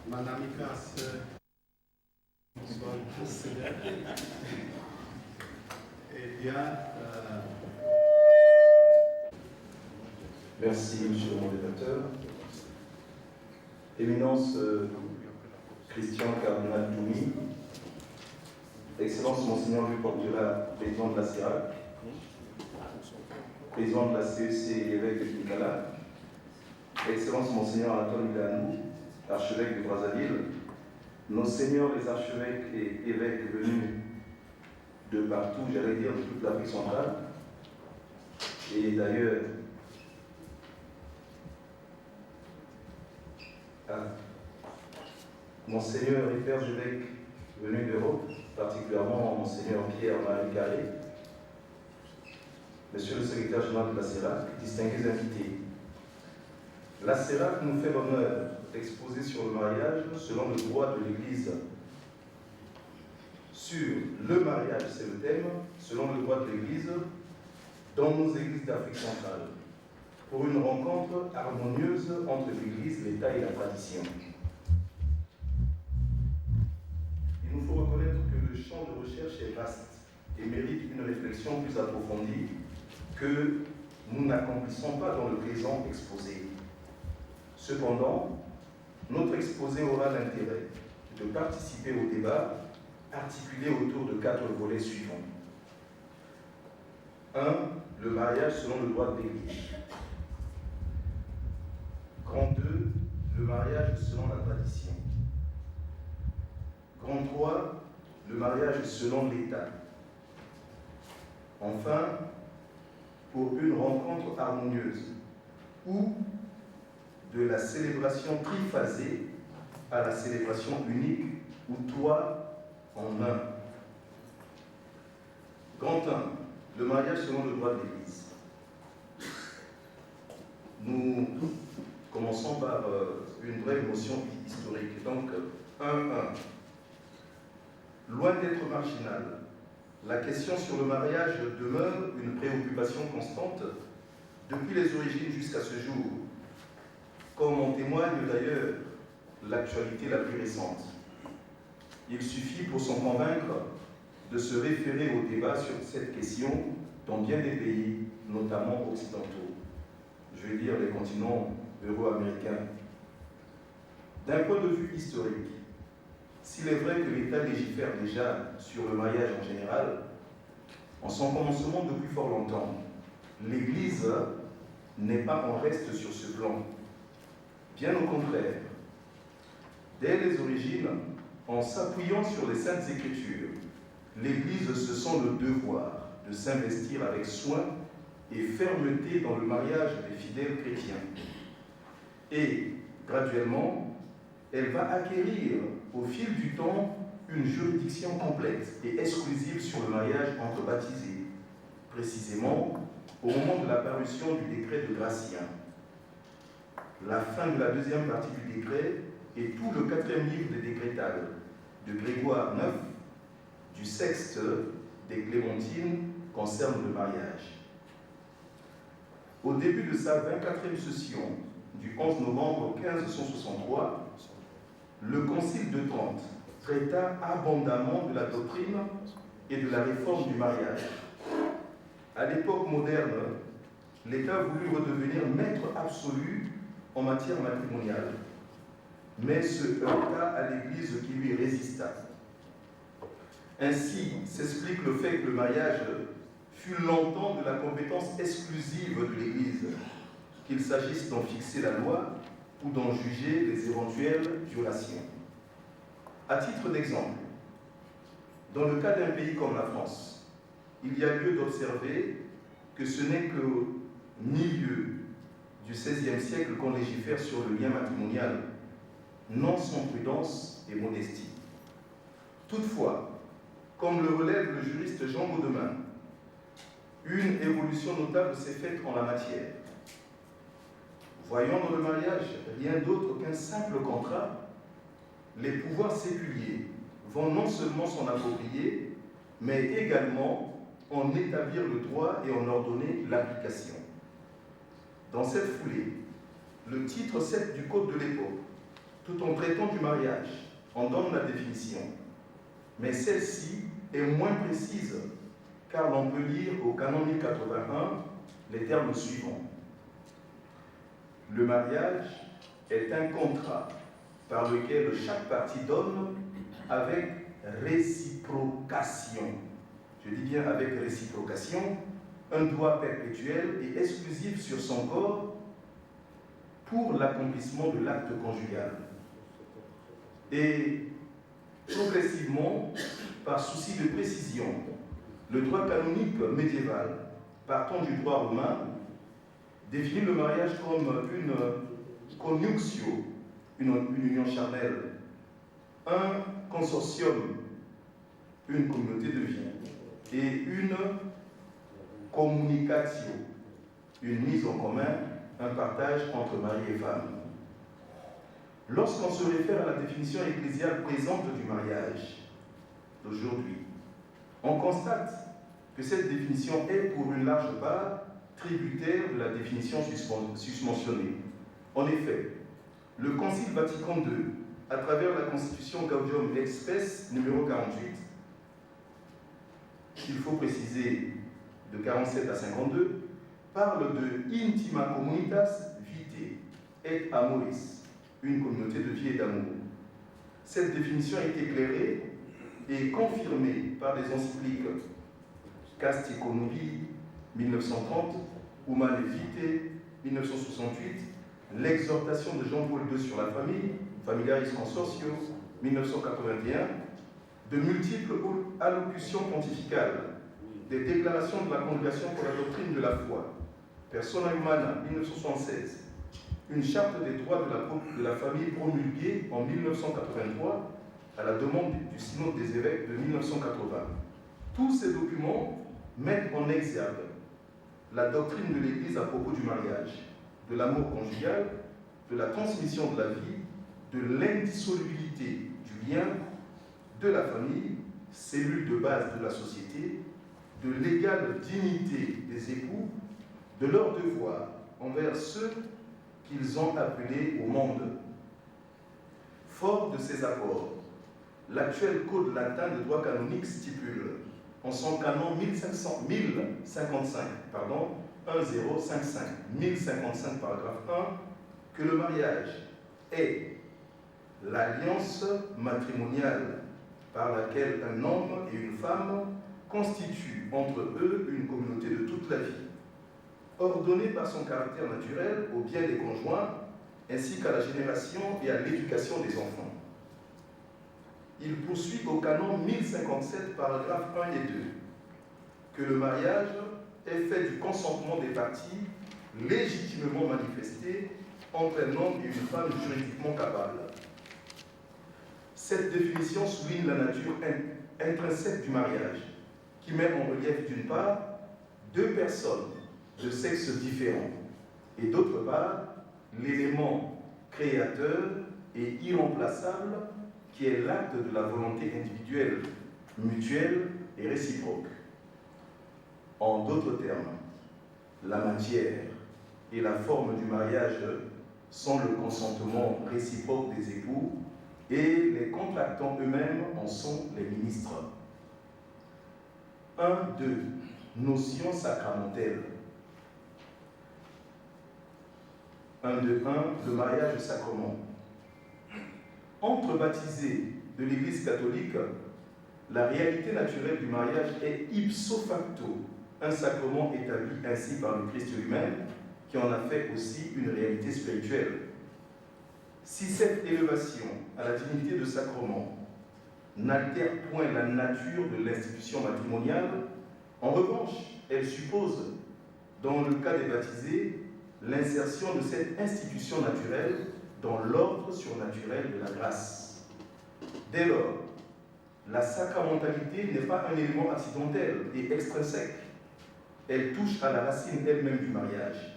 Madame Ikasse, bonsoir tous. Eh bien, merci, monsieur le modérateur. Éminence Christian Cardinal Doumi, Excellence Monseigneur Luc Portula, président de la CERAC, président de la CEC et évêque de Nicolas, Excellence Monseigneur Antoine Milanou, archevêque de Brazzaville, nos seigneurs les archevêques et évêques venus de partout, j'allais dire de toute l'Afrique centrale, et d'ailleurs, Monseigneur et Pères évêques venus d'Europe, particulièrement Monseigneur Pierre-Marie Carré, Monsieur le secrétaire général de la CERAC, distingués invités. La CERAC nous fait l'honneur d'exposer sur le mariage selon le droit de l'Église. Sur le mariage, c'est le thème, selon le droit de l'Église, dans nos églises d'Afrique centrale, pour une rencontre harmonieuse entre l'Église, l'État et la tradition. Il nous faut reconnaître que le champ de recherche est vaste et mérite une réflexion plus approfondie que nous n'accomplissons pas dans le présent exposé. Cependant, notre exposé aura l'intérêt de participer au débat articulé autour de 4 volets suivants. 1. Le mariage selon le droit de l'Église. Grand 2. Le mariage selon la tradition. Grand 3. Le mariage selon l'État. Enfin, pour une rencontre harmonieuse ou de la célébration triphasée à la célébration unique ou toi en un. Grand 1. Le mariage selon le droit de l'Église. Nous commençons par une brève notion historique. Donc, 1.1. Loin d'être marginale, la question sur le mariage demeure une préoccupation constante depuis les origines jusqu'à ce jour, comme en témoigne d'ailleurs l'actualité la plus récente. Il suffit pour s'en convaincre de se référer au débat sur cette question dans bien des pays, notamment occidentaux, je vais dire les continents euro-américains. D'un point de vue historique, s'il est vrai que l'État légifère déjà sur le mariage en général, en son commencement depuis fort longtemps, l'Église n'est pas en reste sur ce plan. Bien au contraire, dès les origines, en s'appuyant sur les Saintes Écritures, l'Église se sent le devoir de s'investir avec soin et fermeté dans le mariage des fidèles chrétiens. Et, graduellement, elle va acquérir, au fil du temps, une juridiction complète et exclusive sur le mariage entre baptisés, précisément au moment de la parution du décret de Gratien. La fin de la deuxième partie du décret et tout le 4e livre des décrétales de Grégoire IX, du Sexte des Clémentines concerne le mariage. Au début de sa 24e session du 11 novembre 1563, le Concile de Trente traita abondamment de la doctrine et de la réforme du mariage. À l'époque moderne, l'État voulut redevenir maître absolu en matière matrimoniale, mais se heurta à l'Église qui lui résista. Ainsi s'explique le fait que le mariage fut longtemps de la compétence exclusive de l'Église, qu'il s'agisse d'en fixer la loi ou d'en juger les éventuelles violations. À titre d'exemple, dans le cas d'un pays comme la France, il y a lieu d'observer que ce n'est qu'au milieu du XVIe siècle qu'on légifère sur le lien matrimonial, non sans prudence et modestie. Toutefois, comme le relève le juriste Jean Gaudemin, une évolution notable s'est faite en la matière. Voyant dans le mariage rien d'autre qu'un simple contrat, les pouvoirs séculiers vont non seulement s'en approprier, mais également en établir le droit et en ordonner l'application. Dans cette foulée, le titre 7 du Code de l'époque tout en traitant du mariage, en donne la définition. Mais celle-ci est moins précise, car l'on peut lire au canon 1081 les termes suivants. Le mariage est un contrat par lequel chaque partie donne avec réciprocation. Je dis bien avec réciprocation, un droit perpétuel et exclusif sur son corps pour l'accomplissement de l'acte conjugal. Et progressivement, par souci de précision, le droit canonique médiéval, partant du droit romain, définit le mariage comme une conjunctio, une union charnelle, un consortium, une communauté de vie, et une communicatio, une mise en commun, un partage entre mari et femme. Lorsqu'on se réfère à la définition ecclésiale présente du mariage d'aujourd'hui, on constate que cette définition est pour une large part tributaire de la définition susmentionnée. En effet, le Concile Vatican II, à travers la Constitution Gaudium et Spes numéro 48, qu'il faut préciser de 47 à 52, parle de intima communitas vitae et amoris, une communauté de vie et d'amour. Cette définition est éclairée et confirmée par les encycliques Casti Connubii 1930, Humanae Vitae 1968, l'exhortation de Jean-Paul II sur la famille, Familiaris Consortio 1981, de multiples allocutions pontificales, des déclarations de la Congrégation pour la doctrine de la foi, Persona Humana 1976, une charte des droits de la famille promulguée en 1983 à la demande du synode des évêques de 1980. Tous ces documents mettent en exergue la doctrine de l'Église à propos du mariage, de l'amour conjugal, de la transmission de la vie, de l'indissolubilité du lien, de la famille, cellule de base de la société, de l'égale dignité des époux, de leur devoir envers ceux qu'ils ont appelés au monde. Fort de ces accords, l'actuel code latin de droit canonique stipule, en son canon 1055, 1055, paragraphe 1, que le mariage est l'alliance matrimoniale par laquelle un homme et une femme constituent entre eux une communauté de toute la vie, ordonnée par son caractère naturel au bien des conjoints, ainsi qu'à la génération et à l'éducation des enfants. Il poursuit au canon 1057, paragraphes 1 et 2, que le mariage est fait du consentement des parties légitimement manifesté entre un homme et une femme juridiquement capable. Cette définition souligne la nature intrinsèque du mariage, qui met en relief d'une part deux personnes de sexe différent et d'autre part l'élément créateur et irremplaçable qui est l'acte de la volonté individuelle, mutuelle et réciproque. En d'autres termes, la matière et la forme du mariage sont le consentement réciproque des époux et les contractants eux-mêmes en sont les ministres. 1, 2. Notion sacramentelle. 1, 2, 1. Le mariage sacrement. Entre baptisés de l'Église catholique, la réalité naturelle du mariage est ipso facto un sacrement établi ainsi par le Christ lui-même, qui en a fait aussi une réalité spirituelle. Si cette élévation à la dignité de sacrement n'altère point la nature de l'institution matrimoniale, en revanche, elle suppose, dans le cas des baptisés, l'insertion de cette institution naturelle dans l'ordre surnaturel de la grâce. Dès lors, la sacramentalité n'est pas un élément accidentel et extrinsèque. Elle touche à la racine elle-même du mariage.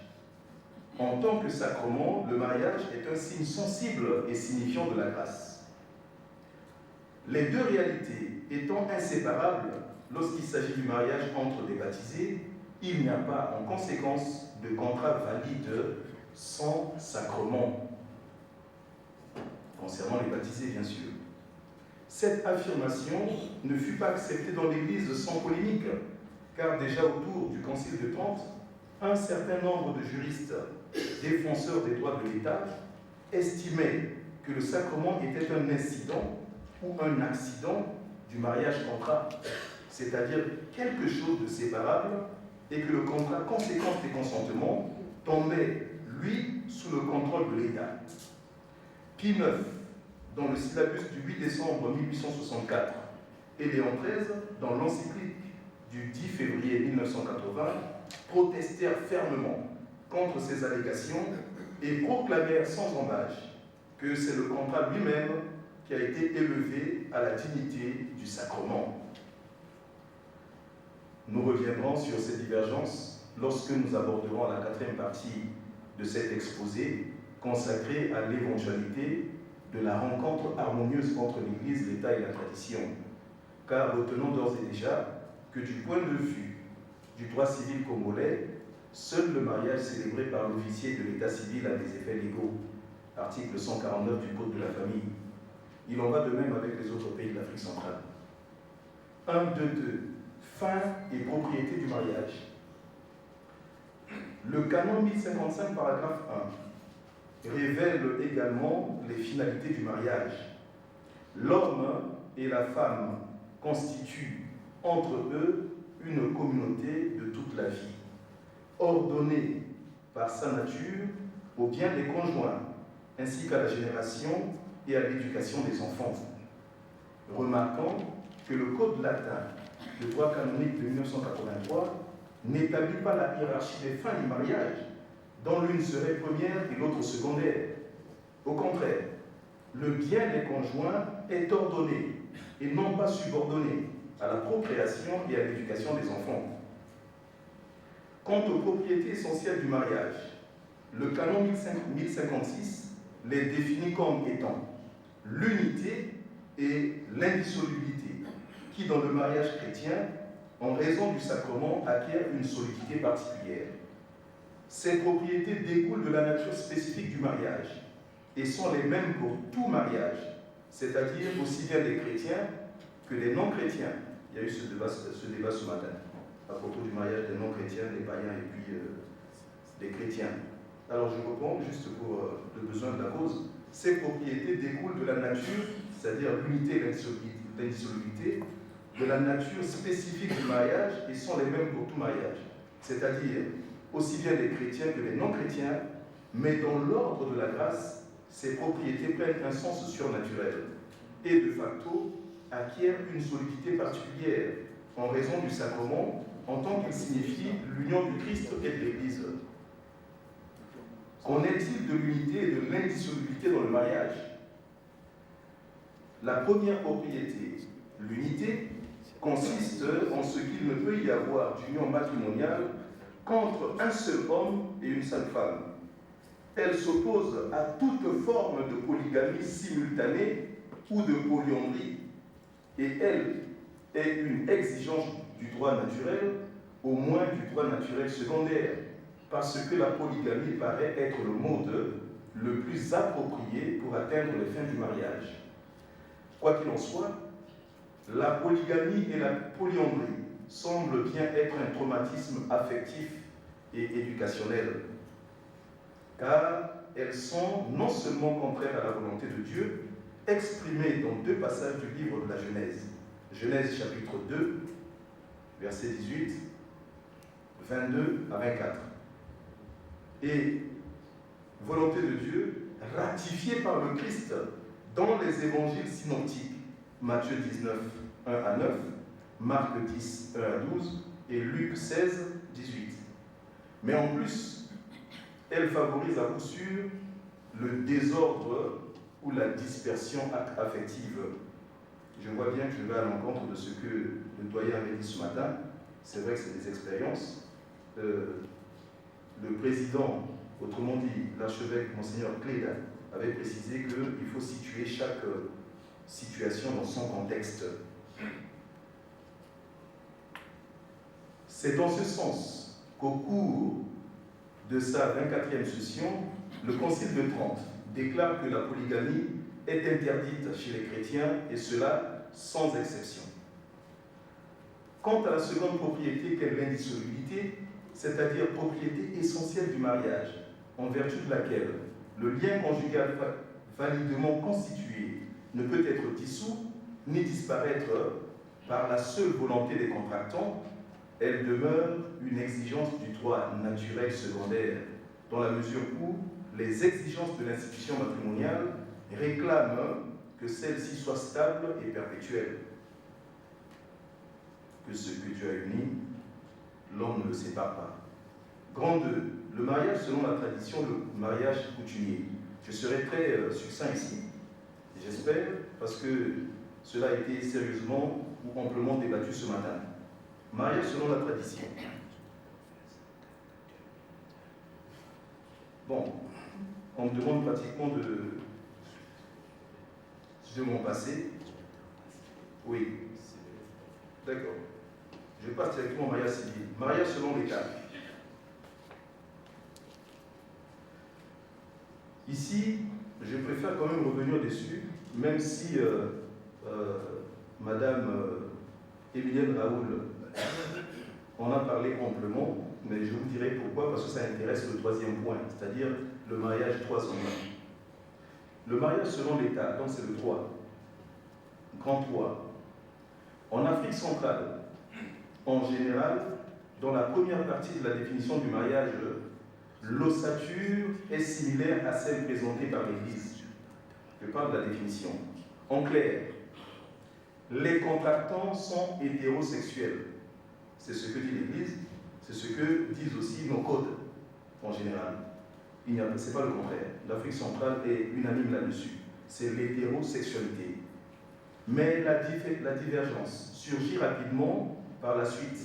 En tant que sacrement, le mariage est un signe sensible et signifiant de la grâce. Les deux réalités étant inséparables, lorsqu'il s'agit du mariage entre des baptisés, il n'y a pas en conséquence de contrat valide sans sacrement. concernant les baptisés bien sûr. Cette affirmation ne fut pas acceptée dans l'Église sans polémique, car déjà autour du Concile de Trente, un certain nombre de juristes défenseurs des droits de l'État estimaient que le sacrement était un incident ou un accident du mariage contrat, c'est-à-dire quelque chose de séparable, et que le contrat conséquence des consentements tombait, lui, sous le contrôle de l'État. Pie IX, dans le syllabus du 8 décembre 1864, et Léon XIII, dans l'encyclique du 10 février 1980, protestèrent fermement contre ces allégations et proclamèrent sans embâche que c'est le contrat lui-même qui a été élevé à la dignité du sacrement. Nous reviendrons sur ces divergences lorsque nous aborderons la quatrième partie de cet exposé consacré à l'éventualité de la rencontre harmonieuse entre l'Église, l'État et la tradition. Car retenons d'ores et déjà que du point de vue du droit civil congolais, seul le mariage célébré par l'officier de l'état civil a des effets légaux. Article 149 du Code de la famille. Il en va de même avec les autres pays de l'Afrique centrale. 1, 2, 2. Fin et propriété du mariage. Le canon 1055, paragraphe 1, révèle également les finalités du mariage. L'homme et la femme constituent entre eux une communauté de toute la vie, ordonnée par sa nature au bien des conjoints, ainsi qu'à la génération et à l'éducation des enfants. Remarquons que le Code latin de droit canonique de 1983 n'établit pas la hiérarchie des fins du mariage, dont l'une serait première et l'autre secondaire. Au contraire, le bien des conjoints est ordonné et non pas subordonné à la procréation et à l'éducation des enfants. Quant aux propriétés essentielles du mariage, le canon 1056 les définit comme étant l'unité et l'indissolubilité, qui dans le mariage chrétien, en raison du sacrement, acquiert une solidité particulière. Ces propriétés découlent de la nature spécifique du mariage et sont les mêmes pour tout mariage, c'est-à-dire aussi bien des chrétiens que des non-chrétiens. Il y a eu ce débat ce matin à propos du mariage des non-chrétiens, des païens et puis des chrétiens. Alors je reprends juste pour le besoin de la cause. Ces propriétés découlent de la nature, c'est-à-dire l'unité et l'indissolubilité, de la nature spécifique du mariage et sont les mêmes pour tout mariage. C'est-à-dire aussi bien des chrétiens que des non-chrétiens, mais dans l'ordre de la grâce, ces propriétés prennent un sens surnaturel et de facto acquièrent une solidité particulière en raison du sacrement en tant qu'il signifie l'union du Christ et de l'Église. Qu'en est-il de l'unité et de l'indissolubilité dans le mariage? La première propriété, l'unité, consiste en ce qu'il ne peut y avoir d'union matrimoniale qu'entre un seul homme et une seule femme. Elle s'oppose à toute forme de polygamie simultanée ou de polyandrie, et elle est une exigence du droit naturel, au moins du droit naturel secondaire, parce que la polygamie paraît être le mode le plus approprié pour atteindre les fins du mariage. Quoi qu'il en soit, la polygamie et la polyandrie semblent bien être un traumatisme affectif et éducationnel, car elles sont non seulement contraires à la volonté de Dieu, exprimée dans deux passages du livre de la Genèse. Genèse chapitre 2, versets 18, 22 à 24. Et volonté de Dieu ratifiée par le Christ dans les évangiles synoptiques, Matthieu 19, 1 à 9, Marc 10, 1 à 12 et Luc 16, 18. Mais en plus, elle favorise à coup sûr le désordre ou la dispersion affective. Je vois bien que je vais à l'encontre de ce que le doyen avait dit ce matin. C'est vrai que c'est des expériences. Le président, autrement dit l'archevêque Monseigneur Cléda, avait précisé qu'il faut situer chaque situation dans son contexte. C'est dans ce sens qu'au cours de sa 24e session, le Concile de Trente déclare que la polygamie est interdite chez les chrétiens, et cela sans exception. Quant à la seconde propriété qu'est l'indissolubilité, c'est-à-dire propriété essentielle du mariage, en vertu de laquelle le lien conjugal validement constitué ne peut être dissous ni disparaître par la seule volonté des contractants, elle demeure une exigence du droit naturel secondaire, dans la mesure où les exigences de l'institution matrimoniale réclament que celle-ci soit stable et perpétuelle. Que ce que Dieu a uni, l'homme ne le sépare pas. Grand 2. Le mariage selon la tradition, le mariage coutumier. Je serai très succinct ici, j'espère, parce que cela a été sérieusement ou amplement débattu ce matin. Mariage selon la tradition. Bon, on me demande pratiquement de mon passé. Oui, d'accord. Je passe directement au mariage civil. Mariage selon les cas. Ici, je préfère quand même revenir dessus, même si Madame Émilienne Raoul en a parlé amplement, mais je vous dirai pourquoi, parce que ça intéresse le troisième point, c'est-à-dire le mariage 3 en 1. Le mariage selon l'État, donc c'est le 3, grand 3. En Afrique centrale, en général, dans la première partie de la définition du mariage, l'ossature est similaire à celle présentée par l'Église. Je parle de la définition. En clair, les contractants sont hétérosexuels. C'est ce que dit l'Église, c'est ce que disent aussi nos codes, en général. Ce n'est pas le contraire. L'Afrique centrale est unanime là-dessus. C'est l'hétérosexualité. Mais la divergence surgit rapidement par la suite,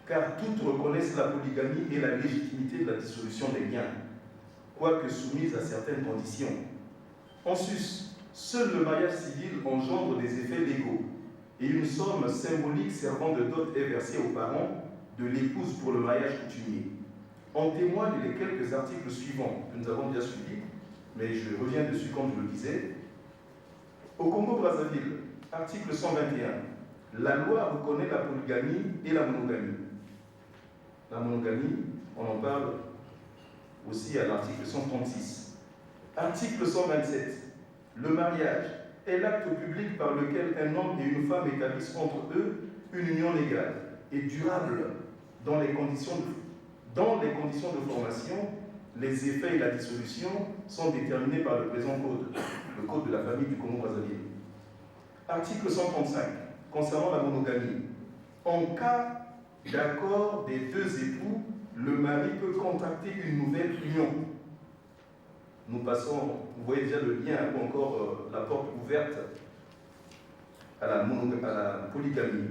car toutes reconnaissent la polygamie et la légitimité de la dissolution des liens, quoique soumise à certaines conditions. En sus, seul le mariage civil engendre des effets légaux, et une somme symbolique servant de dot est versée aux parents de l'épouse pour le mariage coutumier. En témoignent les quelques articles suivants que nous avons déjà suivis, mais je reviens dessus comme je le disais. Au Congo-Brazzaville, article 121, la loi reconnaît la polygamie et la monogamie. La monogamie, on en parle aussi à l'article 136. Article 127, le mariage est l'acte public par lequel un homme et une femme établissent entre eux une union légale et durable dans les conditions de formation. Les effets et la dissolution sont déterminés par le présent code, le code de la famille du Congo-Brazzaville. Article 135, concernant la monogamie. En cas d'accord des deux époux, le mari peut contracter une nouvelle union. Nous passons, vous voyez déjà le lien, ou encore la porte ouverte à la polygamie.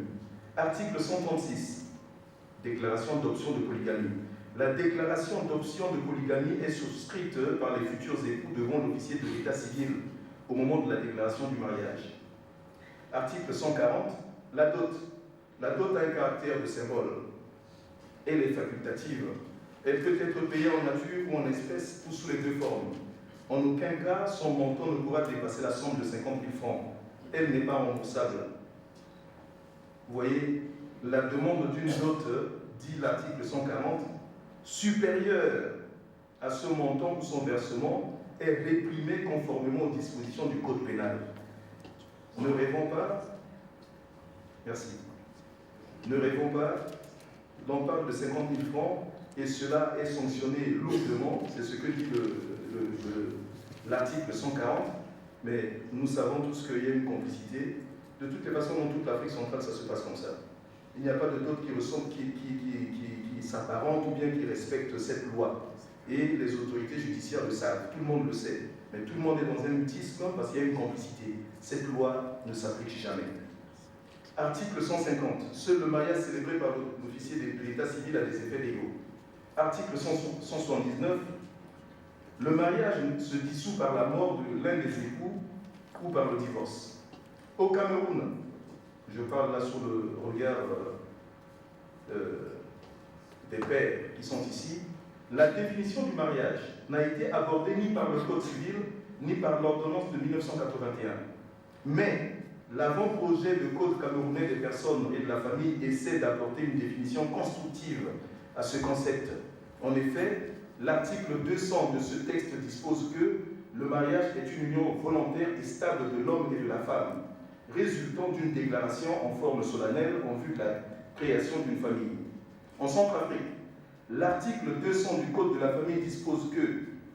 Article 136, déclaration d'option de polygamie. La déclaration d'option de polygamie est souscrite par les futurs époux devant l'officier de l'état civil au moment de la déclaration du mariage. Article 140, la dot. La dot a un caractère de symbole. Elle est facultative. Elle peut être payée en nature ou en espèces ou sous les deux formes. En aucun cas, son montant ne pourra dépasser la somme de 50 000 francs. Elle n'est pas remboursable. Vous voyez, la demande d'une dot, dit l'article 140, supérieure à ce montant ou son versement, est réprimée conformément aux dispositions du Code pénal. Ne rêvons pas, merci, ne rêvons pas, l'on parle de 50 000 francs et cela est sanctionné lourdement, c'est ce que dit l'article 140, mais nous savons tous qu'il y a une complicité. De toutes les façons, dans toute l'Afrique centrale, ça se passe comme ça. Il n'y a pas de dot qui ressemble, qui s'apparente ou bien qui respecte cette loi. Et les autorités judiciaires le savent, tout le monde le sait. Mais tout le monde est dans un mutisme parce qu'il y a une complicité. Cette loi ne s'applique jamais. Article 150. Seul le mariage célébré par l'officier de l'état civil a des effets légaux. Article 179. Le mariage se dissout par la mort de l'un des époux ou par le divorce. Au Cameroun, je parle là sur le regard des pères qui sont ici, la définition du mariage n'a été abordée ni par le Code civil, ni par l'ordonnance de 1981. Mais l'avant-projet de Code camerounais des personnes et de la famille essaie d'apporter une définition constructive à ce concept. En effet, l'article 200 de ce texte dispose que le mariage est une union volontaire et stable de l'homme et de la femme, résultant d'une déclaration en forme solennelle en vue de la création d'une famille. En Centrafrique, l'article 200 du Code de la famille dispose que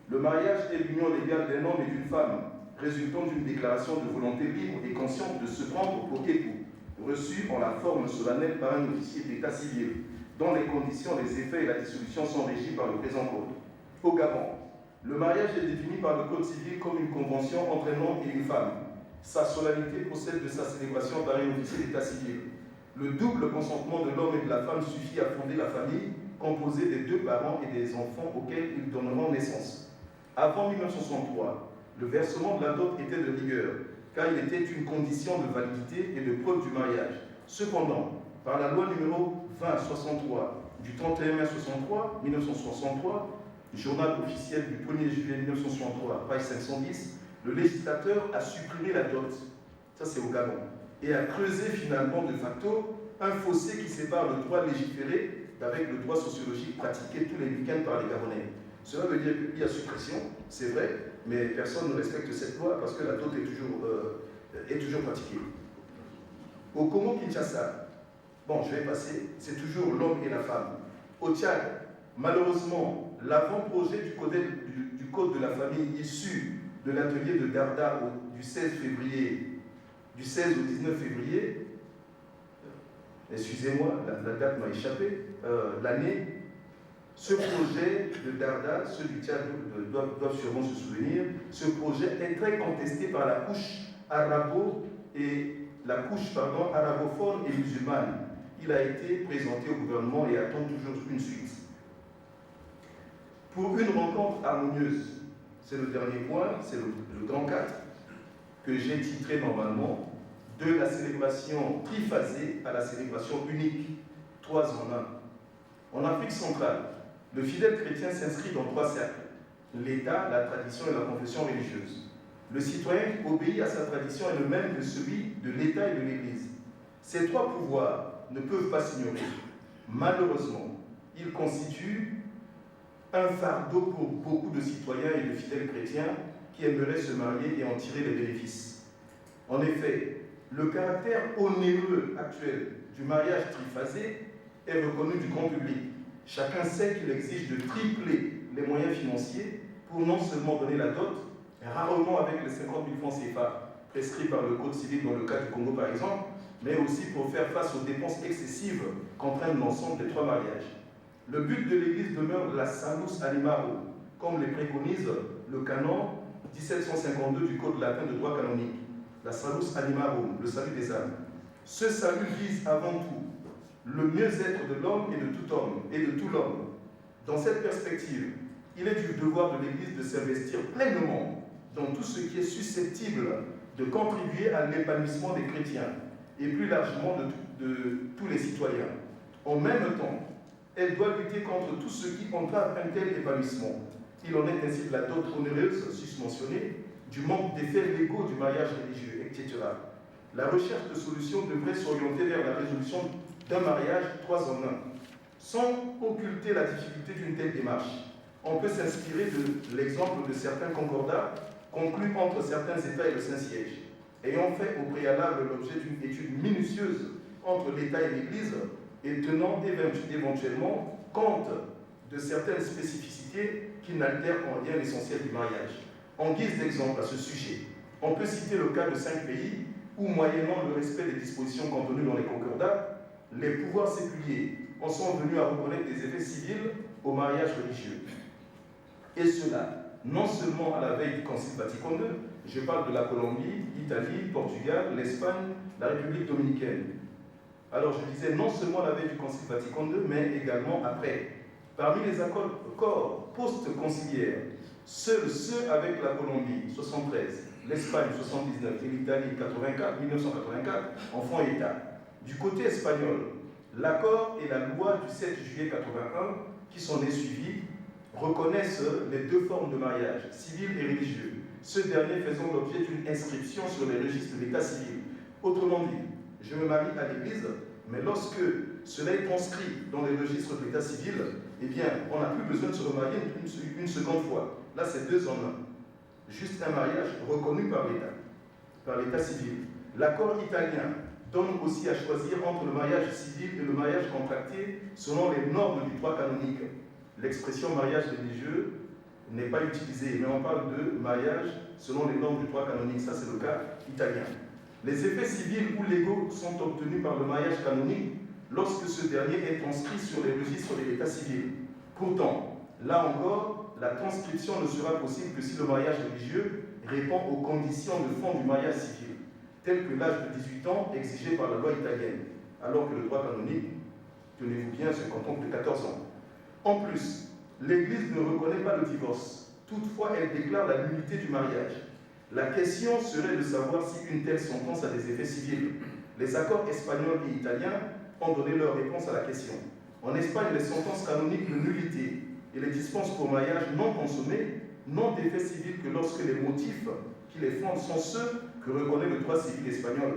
le mariage est l'union légale d'un homme et d'une femme, résultant d'une déclaration de volonté libre et consciente de se prendre pour époux, reçue en la forme solennelle par un officier d'état civil, dont les conditions, les effets et la dissolution sont régis par le présent Code. Au Gabon, le mariage est défini par le Code civil comme une convention entre un homme et une femme. Sa solennité procède de sa célébration par un officier d'état civil. Le double consentement de l'homme et de la femme suffit à fonder la famille, composée des deux parents et des enfants auxquels ils donneront naissance. Avant 1963, le versement de la dot était de rigueur, car il était une condition de validité et de preuve du mariage. Cependant, par la loi numéro 2063 du 31 mai 1963, journal officiel du 1er juillet 1963, page 510, le législateur a supprimé la dot, ça c'est au Gabon, et a creusé finalement de facto un fossé qui sépare le droit légiféré d'avec le droit sociologique pratiqué tous les week-ends par les Gabonais. Cela veut dire qu'il y a suppression, c'est vrai, mais personne ne respecte cette loi parce que la dot est toujours pratiquée. Au Congo-Kinshasa, bon, je vais passer, c'est toujours l'homme et la femme. Au Tchad, malheureusement, l'avant-projet du Code de la famille issu de l'atelier de Darda du 16 au 19 février, excusez-moi, la date m'a échappé, l'année, ce projet de Darda, ceux du Tchad doivent sûrement se souvenir, ce projet est très contesté par la couche arabophone et musulmane. Il a été présenté au gouvernement et attend toujours une suite. Pour une rencontre harmonieuse, c'est le dernier point, c'est le grand 4, que j'ai titré normalement, de la célébration triphasée à la célébration unique, 3 en 1. En Afrique centrale, le fidèle chrétien s'inscrit dans 3 cercles, l'État, la tradition et la confession religieuse. Le citoyen qui obéit à sa tradition est le même que celui de l'État et de l'Église. Ces 3 pouvoirs ne peuvent pas s'ignorer. Malheureusement, ils constituent un fardeau pour beaucoup de citoyens et de fidèles chrétiens qui aimeraient se marier et en tirer les bénéfices. En effet, le caractère onéreux actuel du mariage triphasé est reconnu du grand public. Chacun sait qu'il exige de tripler les moyens financiers pour non seulement donner la dot, rarement avec les 50 000 francs CFA prescrits par le Code civil dans le cas du Congo par exemple, mais aussi pour faire face aux dépenses excessives qu'entraîne l'ensemble des 3 mariages. Le but de l'Église demeure la salus animarum, comme le préconise le canon 1752 du Code latin de droit canonique. La salus animarum, le salut des âmes. Ce salut vise avant tout le mieux-être de l'homme et de tout homme, et de tout l'homme. Dans cette perspective, il est du devoir de l'Église de s'investir pleinement dans tout ce qui est susceptible de contribuer à l'épanouissement des chrétiens, et plus largement de tous les citoyens. En même temps, elle doit lutter contre tout ce qui entrave un tel épanouissement. Il en est ainsi de la dot onéreuse susmentionnée, du manque d'effets légaux du mariage religieux, etc. La recherche de solutions devrait s'orienter vers la résolution d'un mariage 3 en 1. Sans occulter la difficulté d'une telle démarche, on peut s'inspirer de l'exemple de certains concordats conclus entre certains États et le Saint-Siège, ayant fait au préalable l'objet d'une étude minutieuse entre l'État et l'Église et tenant éventuellement compte de certaines spécificités qui n'altèrent en rien l'essentiel du mariage. En guise d'exemple à ce sujet, on peut citer le cas de 5 pays où, moyennant le respect des dispositions contenues dans les concordats, les pouvoirs séculiers en sont venus à reconnaître des effets civils au mariage religieux. Et cela, non seulement à la veille du Concile Vatican II, je parle de la Colombie, l'Italie, Portugal, l'Espagne, la République dominicaine. Alors je disais non seulement à la veille du Concile Vatican II, mais également après. Parmi les accords post-conciliaires, seuls ceux avec la Colombie, 73, l'Espagne, 79 et l'Italie, 1984, en font état. Du côté espagnol, l'accord et la loi du 7 juillet 81, qui s'en est suivi, reconnaissent les 2 formes de mariage, civil et religieux, ce dernier faisant l'objet d'une inscription sur les registres de l'état civil. Autrement dit, je me marie à l'église, mais lorsque cela est inscrit dans les registres de l'état civil, eh bien, on n'a plus besoin de se remarier une seconde fois. Là, c'est 2 en 1. Juste un mariage reconnu par l'état civil. L'accord italien donne aussi à choisir entre le mariage civil et le mariage contracté selon les normes du droit canonique. L'expression mariage religieux n'est pas utilisée, mais on parle de mariage selon les normes du droit canonique. Ça, c'est le cas italien. Les effets civils ou légaux sont obtenus par le mariage canonique lorsque ce dernier est inscrit sur les registres de l'état civil. Pourtant, là encore, la transcription ne sera possible que si le mariage religieux répond aux conditions de fond du mariage civil, telles que l'âge de 18 ans exigé par la loi italienne, alors que le droit canonique, tenez-vous bien, se contente de 14 ans. En plus, l'Église ne reconnaît pas le divorce. Toutefois, elle déclare la nullité du mariage. La question serait de savoir si une telle sentence a des effets civils. Les accords espagnols et italiens ont donné leur réponse à la question. En Espagne, les sentences canoniques de nullité et les dispenses pour mariage non consommés n'ont d'effet civil que lorsque les motifs qui les fondent sont ceux que reconnaît le droit civil espagnol.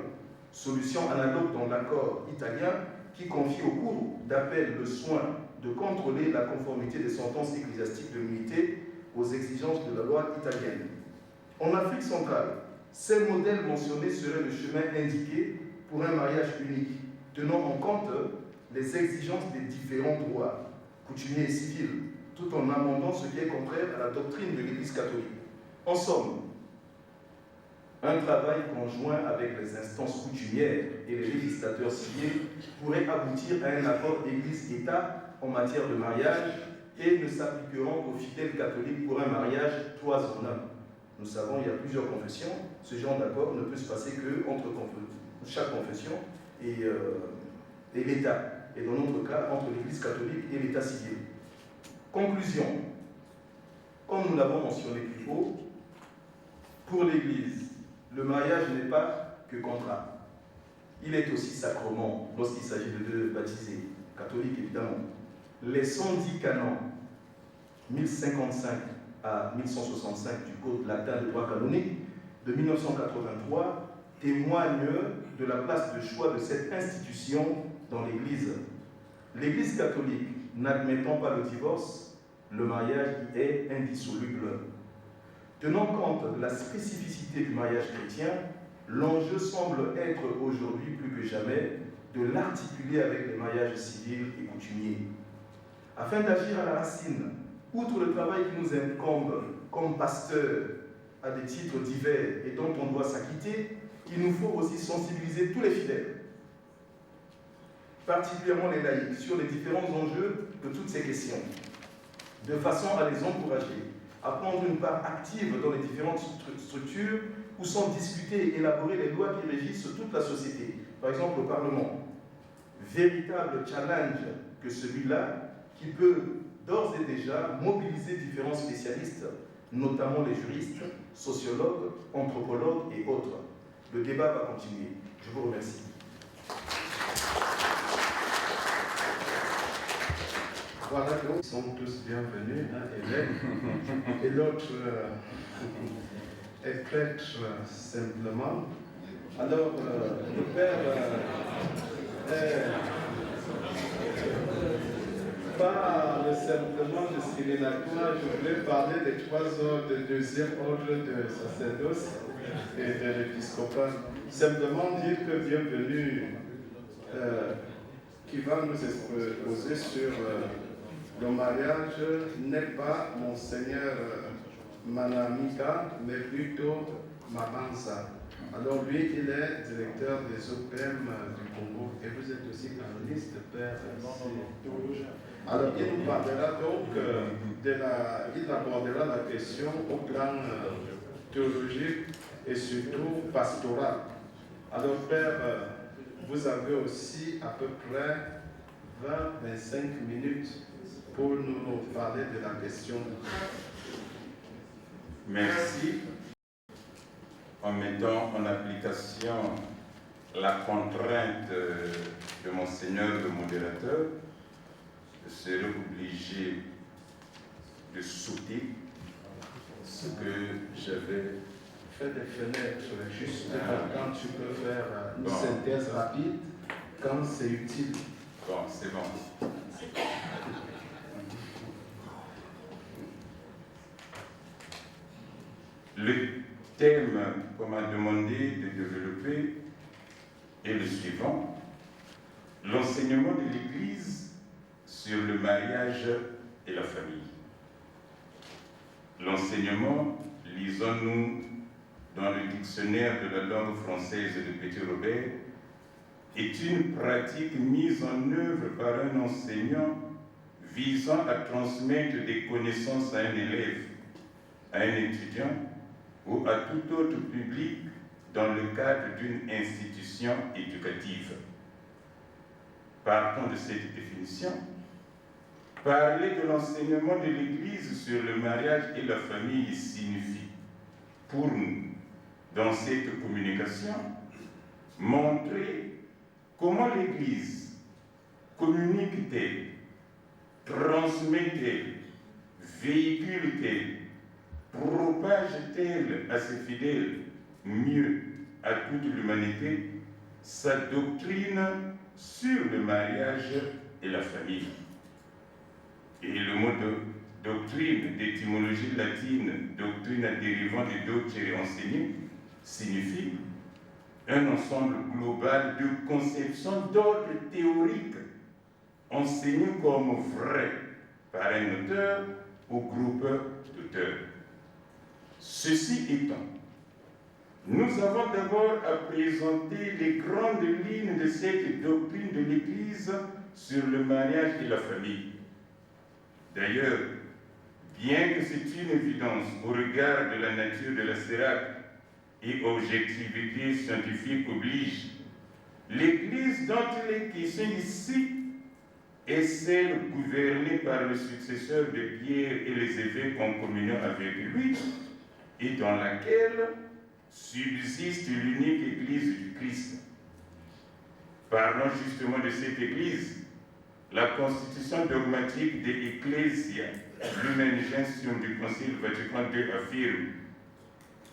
Solution analogue dans l'accord italien qui confie au cour d'appel le soin de contrôler la conformité des sentences ecclésiastiques de nullité aux exigences de la loi italienne. En Afrique centrale, ces modèles mentionnés seraient le chemin indiqué pour un mariage unique, tenant en compte les exigences des différents droits, coutumiers et civils, tout en amendant ce qui est contraire à la doctrine de l'Église catholique. En somme, un travail conjoint avec les instances coutumières et les législateurs civils pourrait aboutir à un accord Église-État en matière de mariage et ne s'appliqueront qu'aux fidèles catholiques pour un mariage cloisonnable. Nous savons, il y a plusieurs confessions. Ce genre d'accord ne peut se passer qu'entre chaque confession et l'État. Et dans notre cas, entre l'Église catholique et l'État civil. Conclusion. Comme nous l'avons mentionné plus haut, pour l'Église, le mariage n'est pas que contrat. Il est aussi sacrement lorsqu'il s'agit de deux baptisés, catholiques évidemment. Les 110 canons, 1055 à 1165 du Code latin de droit canonique de 1983 témoignent de la place de choix de cette institution dans l'Église. L'Église catholique n'admettant pas le divorce, le mariage y est indissoluble. Tenant compte de la spécificité du mariage chrétien, l'enjeu semble être aujourd'hui plus que jamais de l'articuler avec les mariages civils et coutumiers. Afin d'agir à la racine, outre le travail qui nous incombe comme pasteurs à des titres divers et dont on doit s'acquitter, il nous faut aussi sensibiliser tous les fidèles, particulièrement les laïcs, sur les différents enjeux de toutes ces questions, de façon à les encourager à prendre une part active dans les différentes structures où sont discutées et élaborées les lois qui régissent toute la société, par exemple au Parlement. Véritable challenge que celui-là, qui peut d'ores et déjà mobiliser différents spécialistes, notamment les juristes, sociologues, anthropologues et autres. Le débat va continuer. Je vous remercie. Voilà, donc, ils sont tous bienvenus, hein, Hélène. Et l'autre est prêtre simplement. Alors, le père parle simplement de Cyril Lacroix. Je voulais parler des 3 ordres, de 2e ordre de sacerdoce et de l'épiscopat. Simplement dire que bienvenue qui va nous exposer sur le mariage n'est pas Monseigneur Manamika, mais plutôt Mamansa. Alors lui, il est directeur des OPM du Congo et vous êtes aussi canoniste, Père. Alors il nous parlera donc il abordera la question au plan théologique et surtout pastoral. Alors Père, vous avez aussi à peu près 20-25 minutes pour nous parler de la question. Merci. En mettant en application la contrainte de Monseigneur le modérateur, je serai obligé de sauter ce que j'avais. Fais des fenêtres, juste Ah. quand tu peux faire une Bon. synthèse rapide, quand c'est utile. Bon, c'est bon. Le thème qu'on m'a demandé de développer est le suivant: l'enseignement de l'Église sur le mariage et la famille. L'enseignement, lisons-nous dans le dictionnaire de la langue française de Petit Robert, est une pratique mise en œuvre par un enseignant visant à transmettre des connaissances à un élève, à un étudiant ou à tout autre public dans le cadre d'une institution éducative. Partant de cette définition, parler de l'enseignement de l'Église sur le mariage et la famille signifie, pour nous, dans cette communication, montrer comment l'Église communique-t-elle, transmet-elle, véhicule-t-elle, propage-t-elle à ses fidèles, mieux à toute l'humanité, sa doctrine sur le mariage et la famille. Et le mot de doctrine, d'étymologie latine, doctrine dérivant de docere enseigner, signifie un ensemble global de conceptions d'ordre théorique enseignées comme vraies par un auteur ou groupe d'auteurs. Ceci étant, nous avons d'abord à présenter les grandes lignes de cette doctrine de l'Église sur le mariage et la famille. D'ailleurs, bien que c'est une évidence au regard de la nature de la CERAC et objectivité scientifique oblige, l'Église dont il est question ici est celle gouvernée par le successeur de Pierre et les évêques en communion avec lui, et dans laquelle subsiste l'unique Église du Christ. Parlons justement de cette Église. La constitution dogmatique de Ecclesia, Lumen Gentium du Concile Vatican II affirme: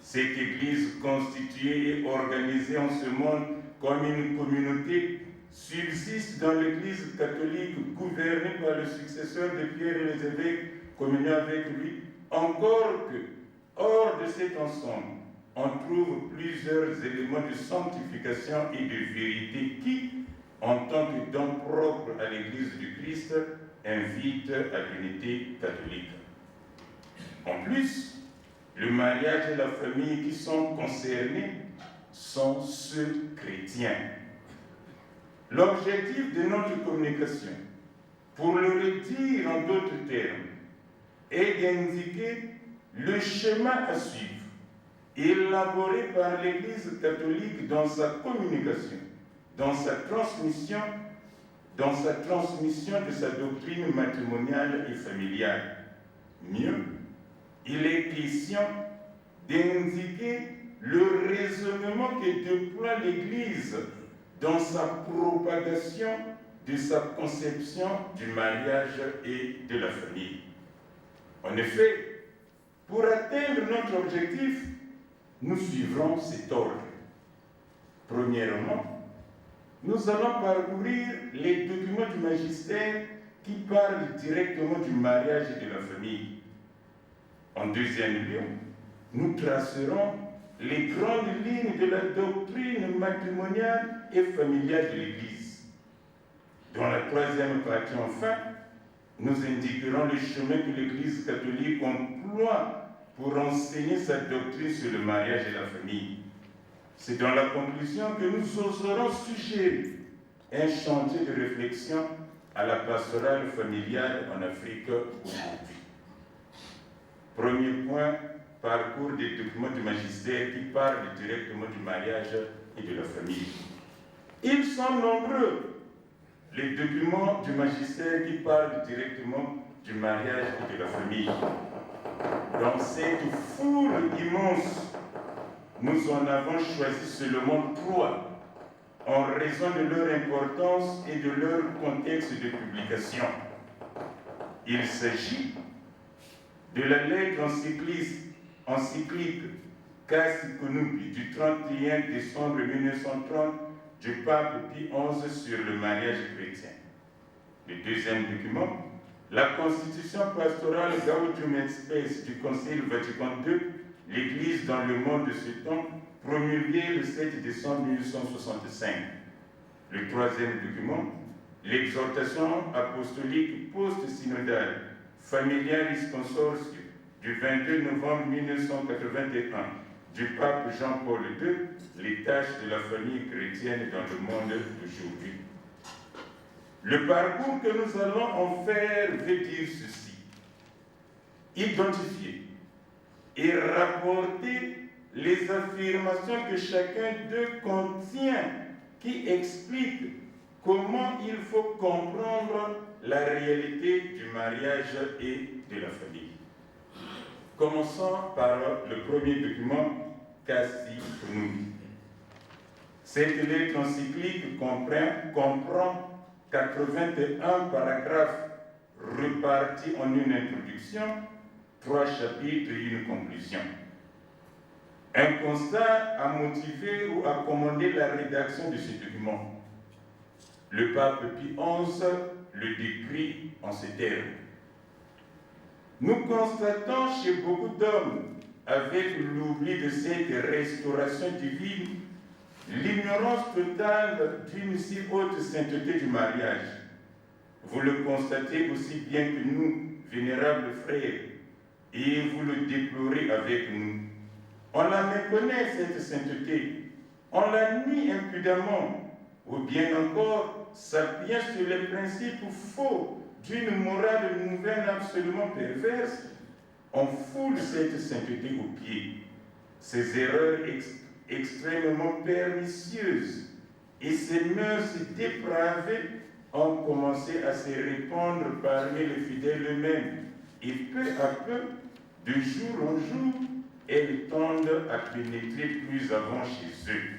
cette Église constituée et organisée en ce monde comme une communauté subsiste dans l'Église catholique gouvernée par le successeur de Pierre et les évêques communiant avec lui, encore que, hors de cet ensemble, on trouve plusieurs éléments de sanctification et de vérité qui, en tant que don propre à l'Église du Christ, invitent à l'unité catholique. En plus, le mariage et la famille qui sont concernés sont ceux chrétiens. L'objectif de notre communication, pour le redire en d'autres termes, est d'indiquer le chemin à suivre, élaboré par l'Église catholique dans sa communication, dans sa transmission de sa doctrine matrimoniale et familiale. Mieux, il est question d'indiquer le raisonnement que déploie l'Église dans sa propagation de sa conception du mariage et de la famille. En effet, pour atteindre notre objectif, nous suivrons cet ordre. Premièrement, nous allons parcourir les documents du magistère qui parlent directement du mariage et de la famille. En deuxième lieu, nous tracerons les grandes lignes de la doctrine matrimoniale et familiale de l'Église. Dans la troisième partie, enfin, nous indiquerons le chemin que l'Église catholique emploie pour enseigner sa doctrine sur le mariage et la famille. C'est dans la conclusion que nous oserons suggérer un chantier de réflexion à la pastorale familiale en Afrique aujourd'hui. Premier point, parcours des documents du magistère qui parlent directement du mariage et de la famille. Ils sont nombreux, les documents du magistère qui parlent directement du mariage et de la famille. Dans cette foule immense, nous en avons choisi seulement 3, en raison de leur importance et de leur contexte de publication. Il s'agit de la lettre encyclique encyclique Cas Siconumbi du 31 décembre 1930 du pape Pie XI sur le mariage chrétien. Le deuxième document, la constitution pastorale Gaudium et Spes du Concile Vatican II, l'Église dans le monde de ce temps, promulguée le 7 décembre 1965. Le troisième document, l'exhortation apostolique post-synodale Familiaris Consortio du 22 novembre 1981 du pape Jean-Paul II, les tâches de la famille chrétienne dans le monde d'aujourd'hui. Le parcours que nous allons en faire veut dire ceci: identifier et rapporter les affirmations que chacun d'eux contient qui expliquent comment il faut comprendre la réalité du mariage et de la famille. Commençons par le premier document, Cas Siconumbi. Cette lettre encyclique comprend 81 paragraphes repartis en une introduction, 3 chapitres et une conclusion. Un constat a motivé ou a commandé la rédaction de ce document. Le pape Pie XI le décrit en ces termes. Nous constatons chez beaucoup d'hommes, avec l'oubli de cette restauration divine, l'ignorance totale d'une si haute sainteté du mariage. Vous le constatez aussi bien que nous, vénérables frères, et vous le déplorez avec nous. On la méconnaît, cette sainteté, on la nie impudemment, ou bien encore s'appuyant sur les principes faux d'une morale nouvelle absolument perverse, on foule cette sainteté aux pieds. Ces erreurs extrêmement pernicieuses et ces mœurs dépravées ont commencé à se répandre parmi les fidèles eux-mêmes, et peu à peu, de jour en jour, elles tendent à pénétrer plus avant chez eux.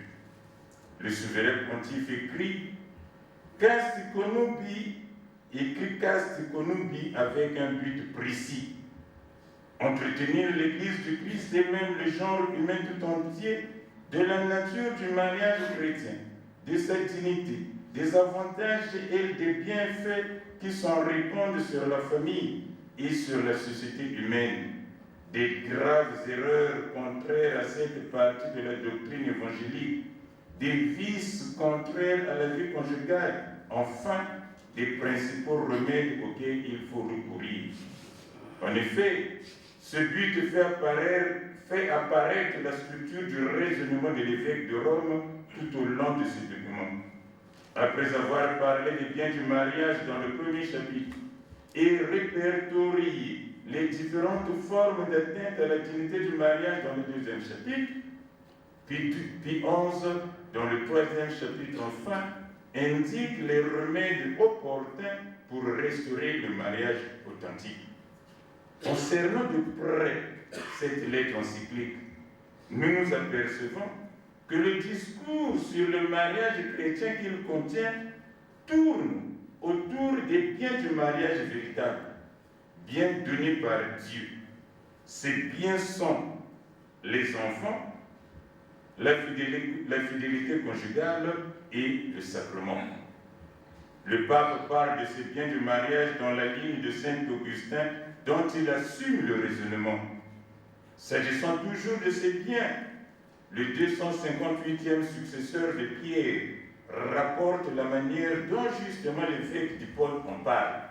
Le souverain pontife écrit Cas Siconumbi, avec un but précis: entretenir l'Église du Christ et même le genre humain tout entier de la nature du mariage chrétien, de sa dignité, des avantages et des bienfaits qui s'en répandent sur la famille et sur la société humaine, des graves erreurs contraires à cette partie de la doctrine évangélique, des vices contraires à la vie conjugale, enfin, des principaux remèdes auxquels il faut recourir. En effet, ce but fait apparaître la structure du raisonnement de l'évêque de Rome tout au long de ce document. Après avoir parlé des biens du mariage dans le premier chapitre et répertorié les différentes formes d'atteinte à la dignité du mariage dans le deuxième chapitre, Pie XI, dans le troisième chapitre enfin, indique les remèdes opportuns pour restaurer le mariage authentique. Concernant de près cette lettre encyclique, nous nous apercevons que le discours sur le mariage chrétien qu'il contient tourne autour des biens du mariage véritable, biens donnés par Dieu. Ces biens sont les enfants, la fidélité conjugale et le sacrement. Le pape parle de ces biens du mariage dans la ligne de Saint Augustin dont il assume le raisonnement. S'agissant toujours de ces biens, le 258e successeur de Pierre rapporte la manière dont justement l'évêque du Paul en parle.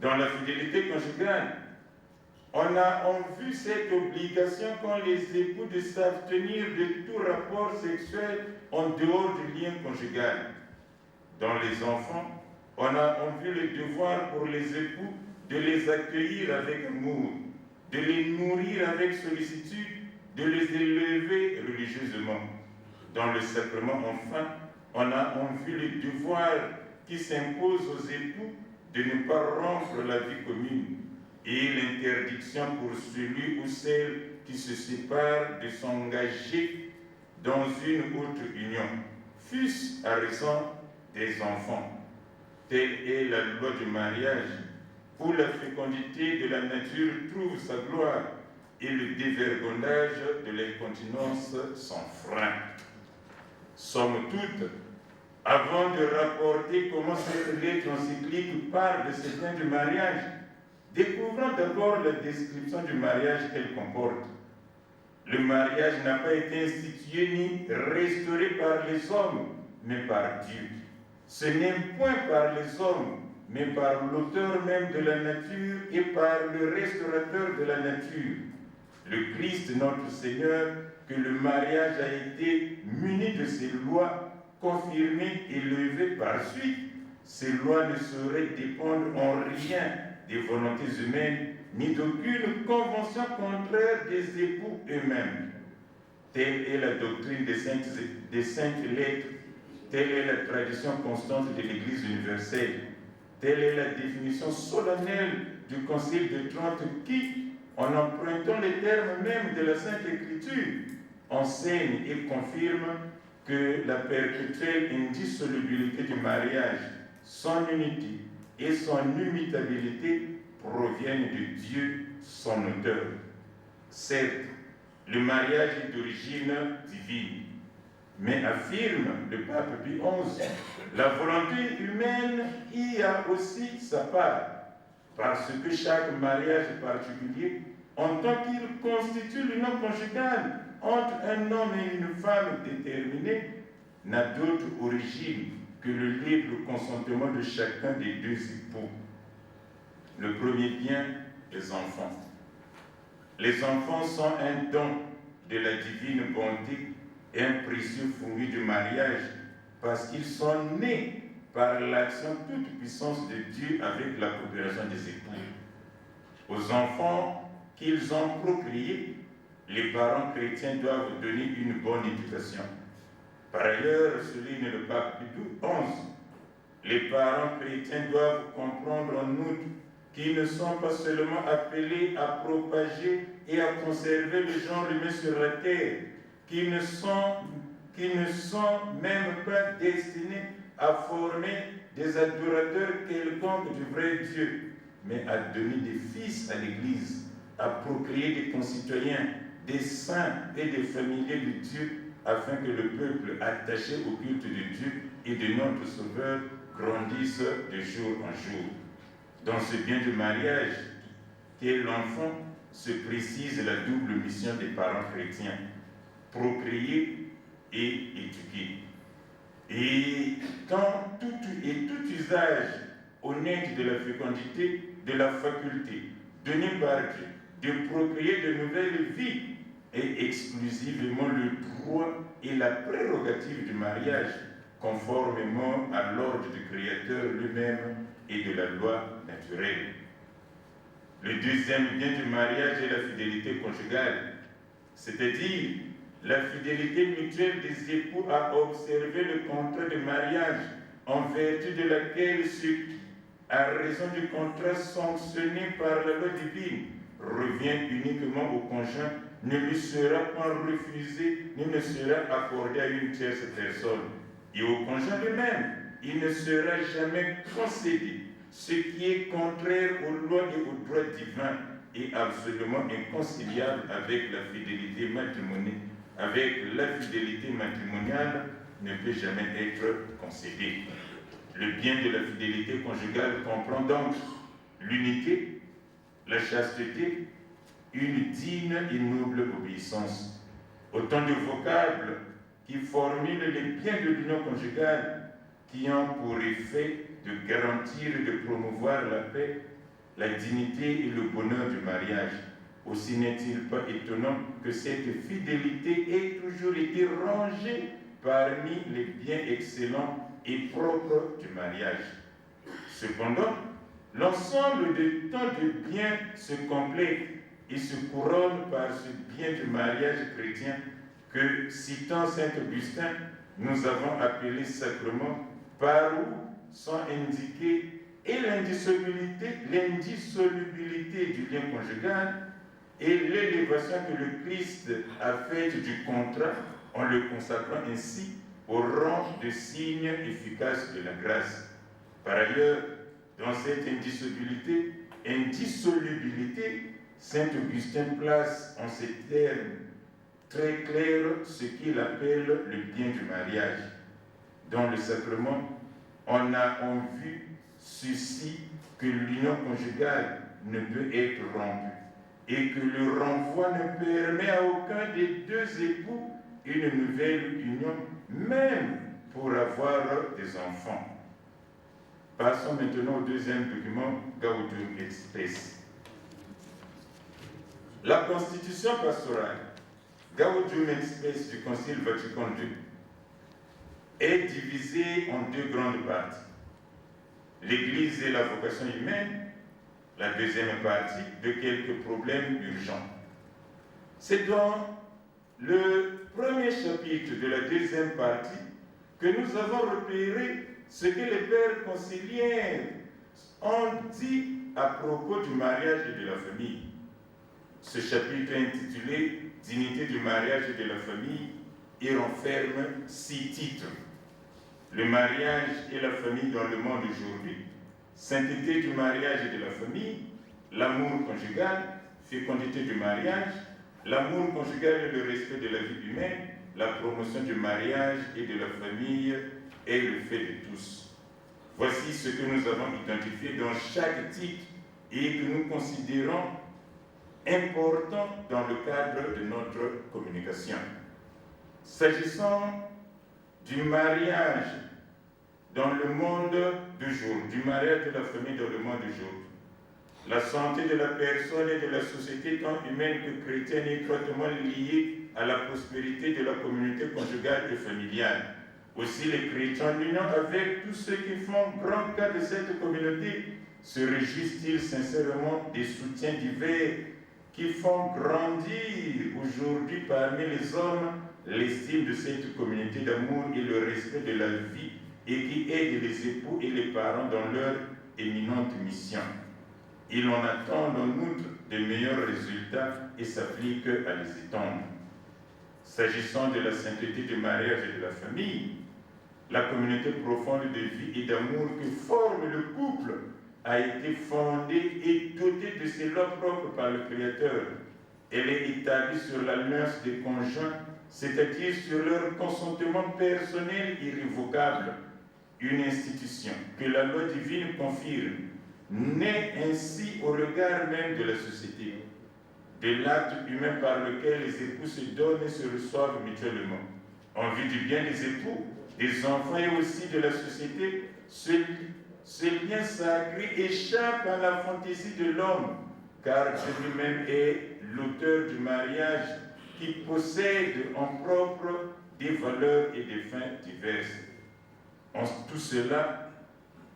Dans la fidélité conjugale, on a en vue cette obligation qu'ont les époux de s'abstenir de tout rapport sexuel en dehors du lien conjugal. Dans les enfants, on a en vue le devoir pour les époux de les accueillir avec amour, de les nourrir avec sollicitude, de les élever religieusement. Dans le sacrement, enfin, on a en vue le devoir qui s'impose aux époux de ne pas rompre la vie commune et l'interdiction pour celui ou celle qui se sépare de s'engager dans une autre union, fût-ce à raison des enfants. Telle est la loi du mariage, où la fécondité de la nature trouve sa gloire et le dévergondage de l'incontinence sans frein. Somme toute, avant de rapporter comment cette lettre encyclique parle de ces biens du mariage, découvrons d'abord la description du mariage qu'elle comporte. Le mariage n'a pas été institué ni restauré par les hommes, mais par Dieu. Ce n'est point par les hommes, mais par l'auteur même de la nature et par le restaurateur de la nature, le Christ notre Seigneur, que le mariage a été muni de ces lois, confirmées et levées par suite. Ces lois ne sauraient dépendre en rien des volontés humaines, ni d'aucune convention contraire des époux eux-mêmes. Telle est la doctrine des saintes lettres, telle est la tradition constante de l'Église universelle, telle est la définition solennelle du Concile de Trente qui, en empruntant les termes mêmes de la Sainte Écriture, enseigne et confirme que la perpétuelle indissolubilité du mariage, son unité et son immutabilité proviennent de Dieu, son auteur. Certes, le mariage est d'origine divine, mais affirme le pape Pie XI, la volonté humaine y a aussi sa part, parce que chaque mariage particulier, en tant qu'il constitue l'union conjugale entre un homme et une femme déterminée, n'a d'autre origine que le libre consentement de chacun des deux époux. Le premier bien, les enfants. Les enfants sont un don de la divine bonté et un précieux fruit du mariage, parce qu'ils sont nés par l'action toute puissance de Dieu avec la coopération des époux. Aux enfants qu'ils ont procréés, les parents chrétiens doivent donner une bonne éducation. Par ailleurs, souligne le pape Pie XI, les parents chrétiens doivent comprendre en outre qu'ils ne sont pas seulement appelés à propager et à conserver le genre humain sur la terre, qu'ils ne sont même pas destinés à former des adorateurs quelconques du vrai Dieu, mais à donner des fils à l'Église, à procréer des concitoyens, des saints et des familiers de Dieu, afin que le peuple attaché au culte de Dieu et de notre Sauveur grandisse de jour en jour. Dans ce bien du mariage qu'est l'enfant, se précise la double mission des parents chrétiens, procréer et éduquer. Et dans tout usage honnête de la fécondité, de la faculté donnée par Dieu de procréer de nouvelles vies est exclusivement le droit et la prérogative du mariage, conformément à l'ordre du Créateur lui-même et de la loi naturelle. Le deuxième bien du mariage est la fidélité conjugale, c'est-à-dire la fidélité mutuelle des époux à observer le contrat de mariage, en vertu de laquelle ceux qui, à raison du contrat sanctionné par la loi divine, revient uniquement au conjoint, ne lui sera pas refusé, ni ne sera accordé à une tierce personne. Et au conjoint lui-même, il ne sera jamais concédé, ce qui est contraire aux lois et aux droits divins et absolument inconciliable avec la fidélité matrimoniale. Avec la fidélité matrimoniale ne peut jamais être concédé. Le bien de la fidélité conjugale comprend donc l'unité, la chasteté, une digne et noble obéissance. Autant de vocables qui formulent les biens de l'union conjugale, qui ont pour effet de garantir et de promouvoir la paix, la dignité et le bonheur du mariage. Aussi n'est-il pas étonnant que cette fidélité ait toujours été rangée parmi les biens excellents et propres du mariage. Cependant, l'ensemble de tant de biens se complète et se couronne par ce bien du mariage chrétien que, citant saint Augustin, nous avons appelé sacrement, par où sont indiquées et l'indissolubilité du lien conjugal et l'élévation que le Christ a faite du contrat en le consacrant ainsi au rang de signe efficace de la grâce. Par ailleurs, dans cette indissolubilité, Saint Augustin place en ces termes très clairs ce qu'il appelle le bien du mariage. Dans le sacrement, on a en vue ceci que l'union conjugale ne peut être rompue et que le renvoi ne permet à aucun des deux époux une nouvelle union, même pour avoir des enfants. Passons maintenant au deuxième document, Gaudium et Spes. La constitution pastorale, Gaudium et Spes du Concile Vatican II, est divisée en deux grandes parties. L'Église et la vocation humaine, la deuxième partie, de quelques problèmes urgents. C'est dans le premier chapitre de la deuxième partie que nous avons repéré ce que les pères conciliaires ont dit à propos du mariage et de la famille. Ce chapitre est intitulé « Dignité du mariage et de la famille » et renferme 6 titres. Le mariage et la famille dans le monde aujourd'hui, sainteté du mariage et de la famille, l'amour conjugal, fécondité du mariage, l'amour conjugal et le respect de la vie humaine, la promotion du mariage et de la famille est le fait de tous. Voici ce que nous avons identifié dans chaque titre et que nous considérons important dans le cadre de notre communication. S'agissant du mariage dans le monde d'aujourd'hui, du mariage de la famille dans le monde d'aujourd'hui, la santé de la personne et de la société tant humaine que chrétienne est étroitement liée à la prospérité de la communauté conjugale et familiale. Aussi, les chrétiens, en union avec tous ceux qui font grand cas de cette communauté, se réjouissent-ils sincèrement des soutiens divers qui font grandir aujourd'hui parmi les hommes l'estime de cette communauté d'amour et le respect de la vie et qui aident les époux et les parents dans leur éminente mission. Il en attend en outre de meilleurs résultats et s'applique à les étendre. S'agissant de la sainteté du mariage et de la famille, la communauté profonde de vie et d'amour que forme le couple a été fondée et dotée de ses lois propres par le Créateur. Elle est établie sur l'alliance des conjoints, c'est-à-dire sur leur consentement personnel irrévocable, une institution que la loi divine confirme, née ainsi au regard même de la société, de l'acte humain par lequel les époux se donnent et se reçoivent mutuellement. En vue du bien des époux, des enfants et aussi de la société, ce lien sacré échappe à la fantaisie de l'homme, car Dieu lui-même est l'auteur du mariage qui possède en propre des valeurs et des fins diverses. Tout cela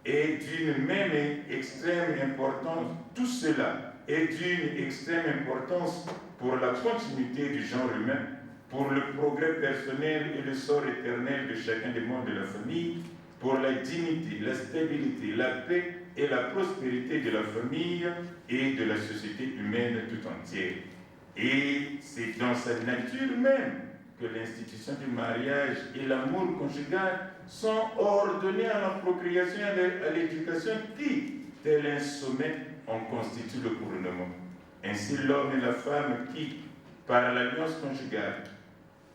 est d'une même extrême importance. Tout cela est d'une extrême importance pour la continuité du genre humain, pour le progrès personnel et le sort éternel de chacun des membres de la famille, pour la dignité, la stabilité, la paix et la prospérité de la famille et de la société humaine tout entière. Et c'est dans sa nature même que l'institution du mariage et l'amour conjugal sont ordonnés à la procréation et à l'éducation qui, tel un sommet, en constitue le couronnement. Ainsi, l'homme et la femme qui, par l'alliance conjugale,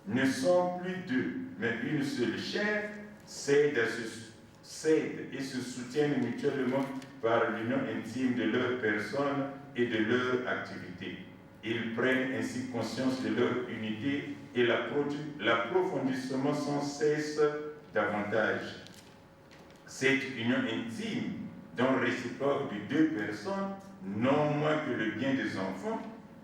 ne sont plus deux, mais une seule chair, s'aident et se soutiennent mutuellement par l'union intime de leur personne et de leur activité. Ils prennent ainsi conscience de leur unité et l'approfondissement sans cesse davantage. Cette union intime, dont réciproque de deux personnes, non moins que le bien des enfants,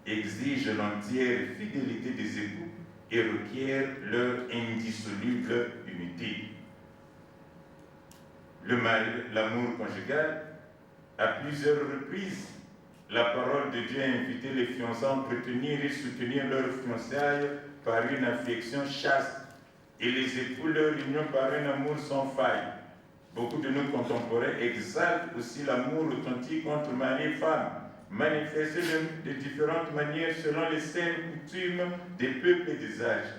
exige l'entière fidélité des époux et requiert leur indissoluble unité. L'amour conjugal, à plusieurs reprises, la parole de Dieu a invité les fiancés à entretenir et soutenir leurs fiançailles par une affection chaste et les époux leur union par un amour sans faille. Beaucoup de nos contemporains exaltent aussi l'amour authentique entre mari et femme, manifesté de différentes manières selon les saines coutumes des peuples et des âges.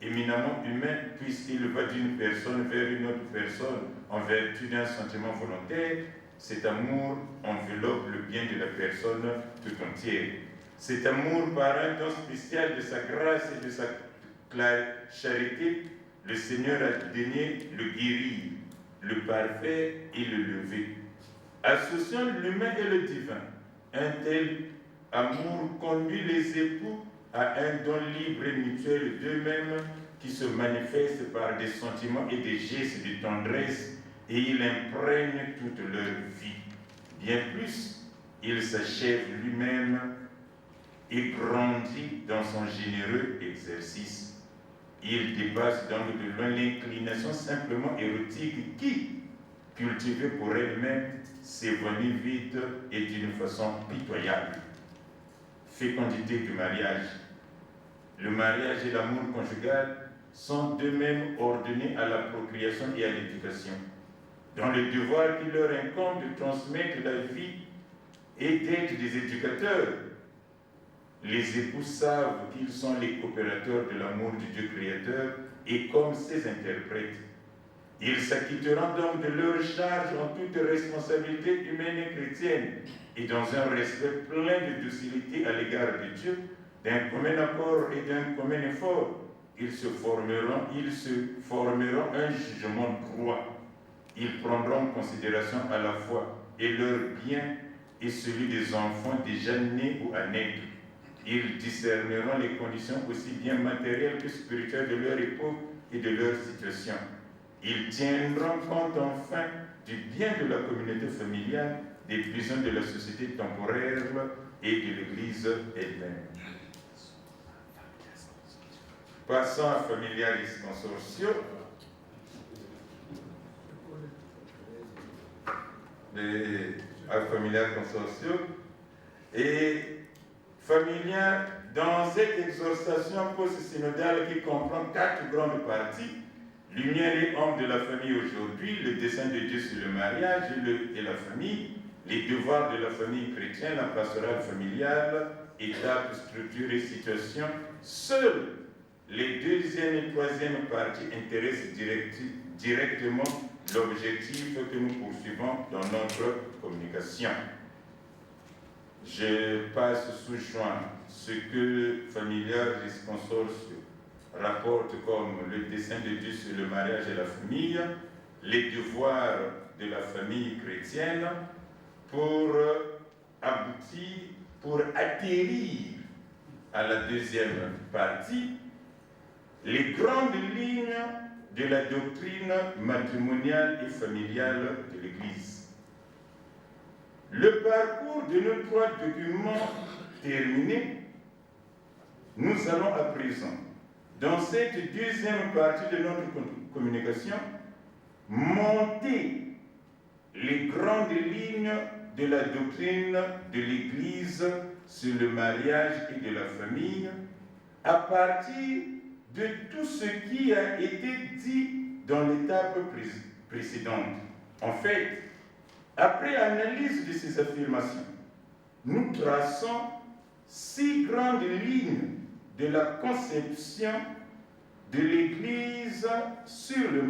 Éminemment humain, puisqu'il va d'une personne vers une autre personne en vertu d'un sentiment volontaire, cet amour enveloppe le bien de la personne tout entière. Cet amour par un don spécial de sa grâce et de sa charité, le Seigneur a daigné le guérir, le parfaire et le lever. Associant l'humain et le divin, un tel amour conduit les époux à un don libre et mutuel d'eux-mêmes qui se manifeste par des sentiments et des gestes de tendresse, et il imprègne toute leur vie. Bien plus, il s'achève lui-même et grandit dans son généreux exercice. Il dépasse donc de loin l'inclination simplement érotique qui, cultivée pour elle-même, s'évanouit vite et d'une façon pitoyable. Fécondité du mariage. Le mariage et l'amour conjugal sont d'eux-mêmes ordonnés à la procréation et à l'éducation, dans le devoir qui leur incombe de transmettre la vie et d'être des éducateurs. Les époux savent qu'ils sont les coopérateurs de l'amour du Dieu créateur et comme ses interprètes. Ils s'acquitteront donc de leur charge en toute responsabilité humaine et chrétienne et dans un respect plein de docilité à l'égard de Dieu, d'un commun accord et d'un commun effort. Ils se formeront un jugement droit. Ils prendront en considération à la fois et leur bien et celui des enfants déjà nés ou à naître. Ils discerneront les conditions aussi bien matérielles que spirituelles de leur époque et de leur situation. Ils tiendront compte enfin du bien de la communauté familiale, des besoins de la société temporaire et de l'Église elle-même. Passons à Familiaris Consortio. À Familiaris Consortio. Et Familia, dans cette exhortation post-synodale qui comprend 4 grandes parties, lumière et homme de la famille aujourd'hui, le dessein de Dieu sur le mariage et la famille, les devoirs de la famille chrétienne, la pastorale familiale, étapes, structure et situation. Seules les 2e et 3e parties intéressent directement l'objectif que nous poursuivons dans notre communication. Je passe sous joint ce que Familiaris Consortio rapporte comme le dessein de Dieu sur le mariage et la famille, les devoirs de la famille chrétienne pour aboutir, pour atterrir à la 2e partie, les grandes lignes de la doctrine matrimoniale et familiale de l'Église. Le parcours de nos 3 documents terminés, nous allons à présent, dans cette 2e partie de notre communication, monter les grandes lignes de la doctrine de l'Église sur le mariage et de la famille à partir de tout ce qui a été dit dans l'étape précédente. En fait, après analyse de ces affirmations, nous traçons 6 grandes lignes de la conception de l'Église sur le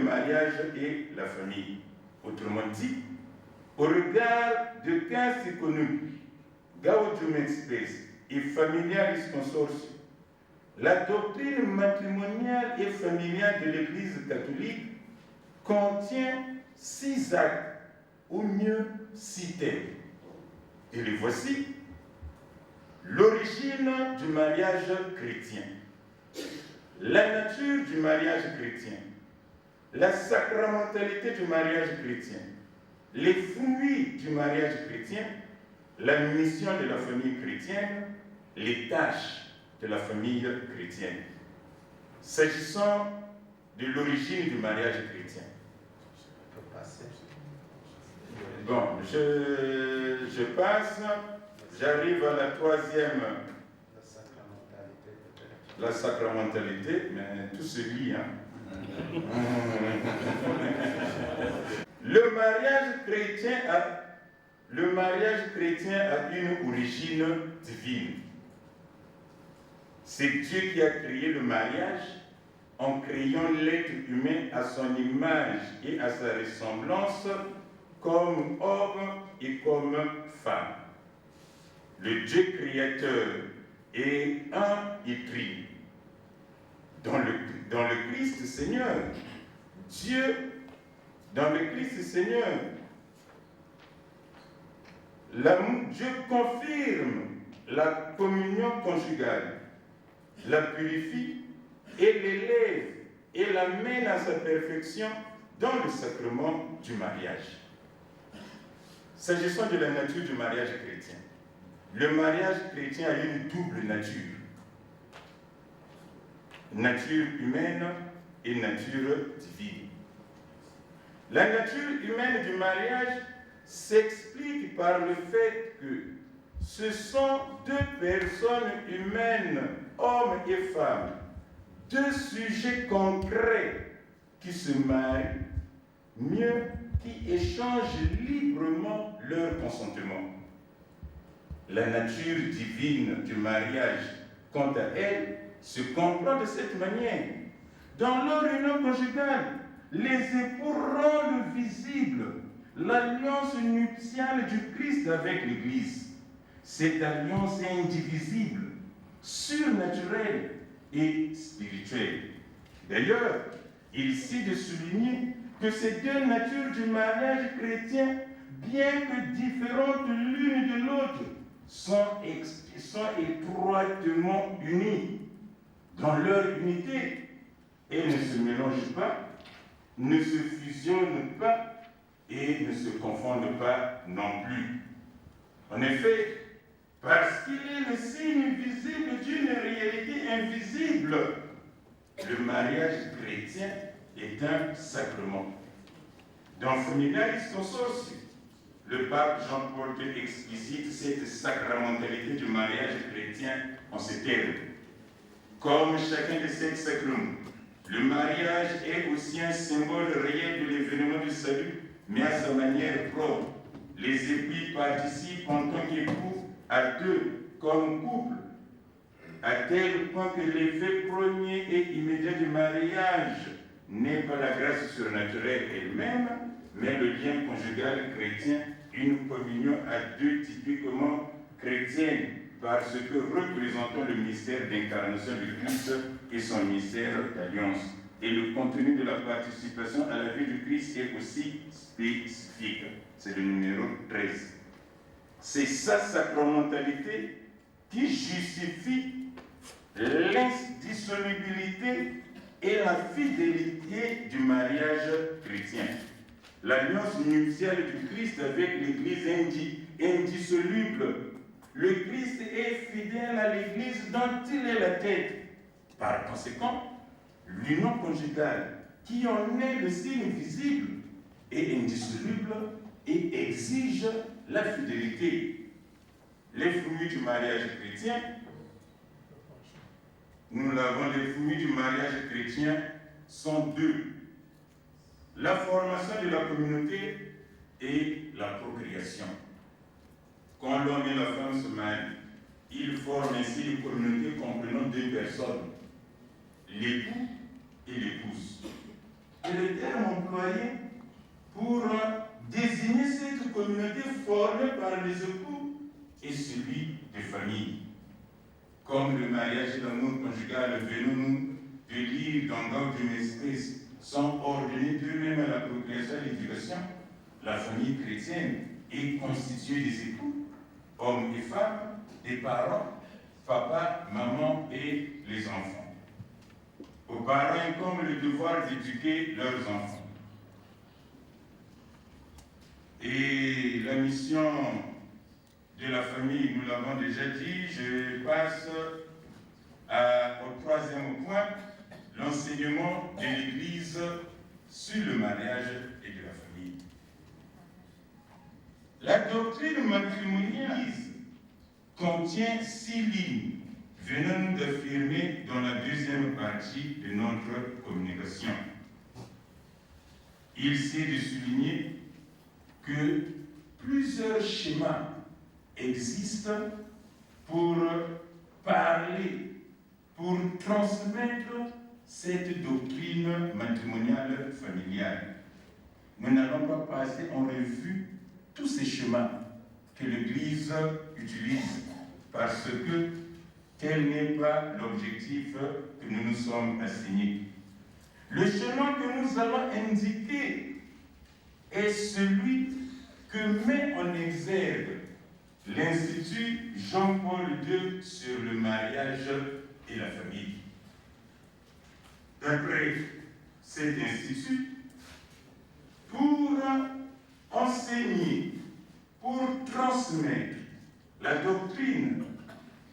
mariage et la famille. Autrement dit, au regard de 15 économies, Gaudium et Spes et Familiaris Consortio, la doctrine matrimoniale et familiale de l'Église catholique contient 6 actes, ou mieux 6 thèmes. Et les voici. L'origine du mariage chrétien, la nature du mariage chrétien, la sacramentalité du mariage chrétien, les fruits du mariage chrétien, la mission de la famille chrétienne, les tâches de la famille chrétienne. S'agissant de l'origine du mariage chrétien. Bon, je passe, j'arrive à la 3e. La sacramentalité, mais tout se lie, hein. Le mariage chrétien a une origine divine. C'est Dieu qui a créé le mariage en créant l'être humain à son image et à sa ressemblance comme homme et comme femme. le Dieu créateur est un et tri. Dans le Christ Seigneur, Dieu, dans le Christ Seigneur, Dieu confirme la communion conjugale, la purifie et l'élève et l'amène à sa perfection dans le sacrement du mariage. S'agissant de la nature du mariage chrétien, le mariage chrétien a une double nature. Nature humaine et nature divine. La nature humaine du mariage s'explique par le fait que ce sont deux personnes humaines, hommes et femmes, deux sujets concrets qui se marient, mieux qui échangent librement leur consentement. La nature divine du mariage, quant à elle, se comprend de cette manière. Dans leur union conjugale, les époux rendent visible l'alliance nuptiale du Christ avec l'Église. Cette alliance est indivisible, surnaturelle et spirituelle. D'ailleurs, il s'agit de souligner que ces deux natures du mariage chrétien, bien que différentes l'une de l'autre, sont étroitement unies. Dans leur unité, elles ne se mélangent pas, ne se fusionnent pas et ne se confondent pas non plus. En effet, parce qu'il est le signe visible d'une réalité invisible, le mariage chrétien est un sacrement. Dans Familiaris Consortium, le pape Jean-Paul II explicite cette sacramentalité du mariage chrétien en ces termes. Comme chacun de ces sacrements, le mariage est aussi un symbole réel de l'événement du salut, mais à sa manière propre. Les époux participent en tant qu'époux à deux, comme couple, à tel point que l'effet premier et immédiat du mariage n'est pas la grâce surnaturelle elle-même, mais le lien conjugal chrétien, une communion à deux typiquement chrétienne, parce que représentant le mystère d'incarnation du Christ et son mystère d'alliance. Et le contenu de la participation à la vie du Christ est aussi spécifique. C'est le numéro 13. C'est sa sacramentalité qui justifie l'indissolubilité et la fidélité du mariage chrétien. L'alliance nuptiale du Christ avec l'Église indissoluble. Le Christ est fidèle à l'Église dont il est la tête. Par conséquent, l'union conjugale, qui en est le signe visible, est indissoluble et exige la fidélité. Les fruits du mariage chrétien, nous l'avons, les fruits du mariage chrétien sont deux. La formation de la communauté et la procréation. Quand l'homme et la femme se marient, ils forment ainsi une communauté comprenant deux personnes, l'époux et l'épouse. Et le terme employé pour désigner cette communauté formée par les époux est celui de famille. Comme le mariage et l'amour conjugal, venons-nous de lire dans Gaudium et Spes, sont ordonnés d'eux-mêmes à la procréation et l'éducation, la famille chrétienne est constituée des époux, hommes et femmes, des parents, papa, maman et les enfants. Aux parents incombe le devoir d'éduquer leurs enfants. Et la mission de la famille, nous l'avons déjà dit, je passe au troisième point, l'enseignement de l'Église sur le mariage et de la famille. La doctrine matrimoniale contient 6 lignes, venant d'affirmer dans la deuxième partie de notre communication. Il s'est de souligner que plusieurs schémas existent pour parler, pour transmettre cette doctrine matrimoniale familiale. Nous n'allons pas passer en revue tous ces chemins que l'Église utilise, parce que tel n'est pas l'objectif que nous nous sommes assignés. Le chemin que nous allons indiquer est celui que met en exergue l'Institut Jean-Paul II sur le mariage et la famille. D'après cet institut, pour enseigner, pour transmettre la doctrine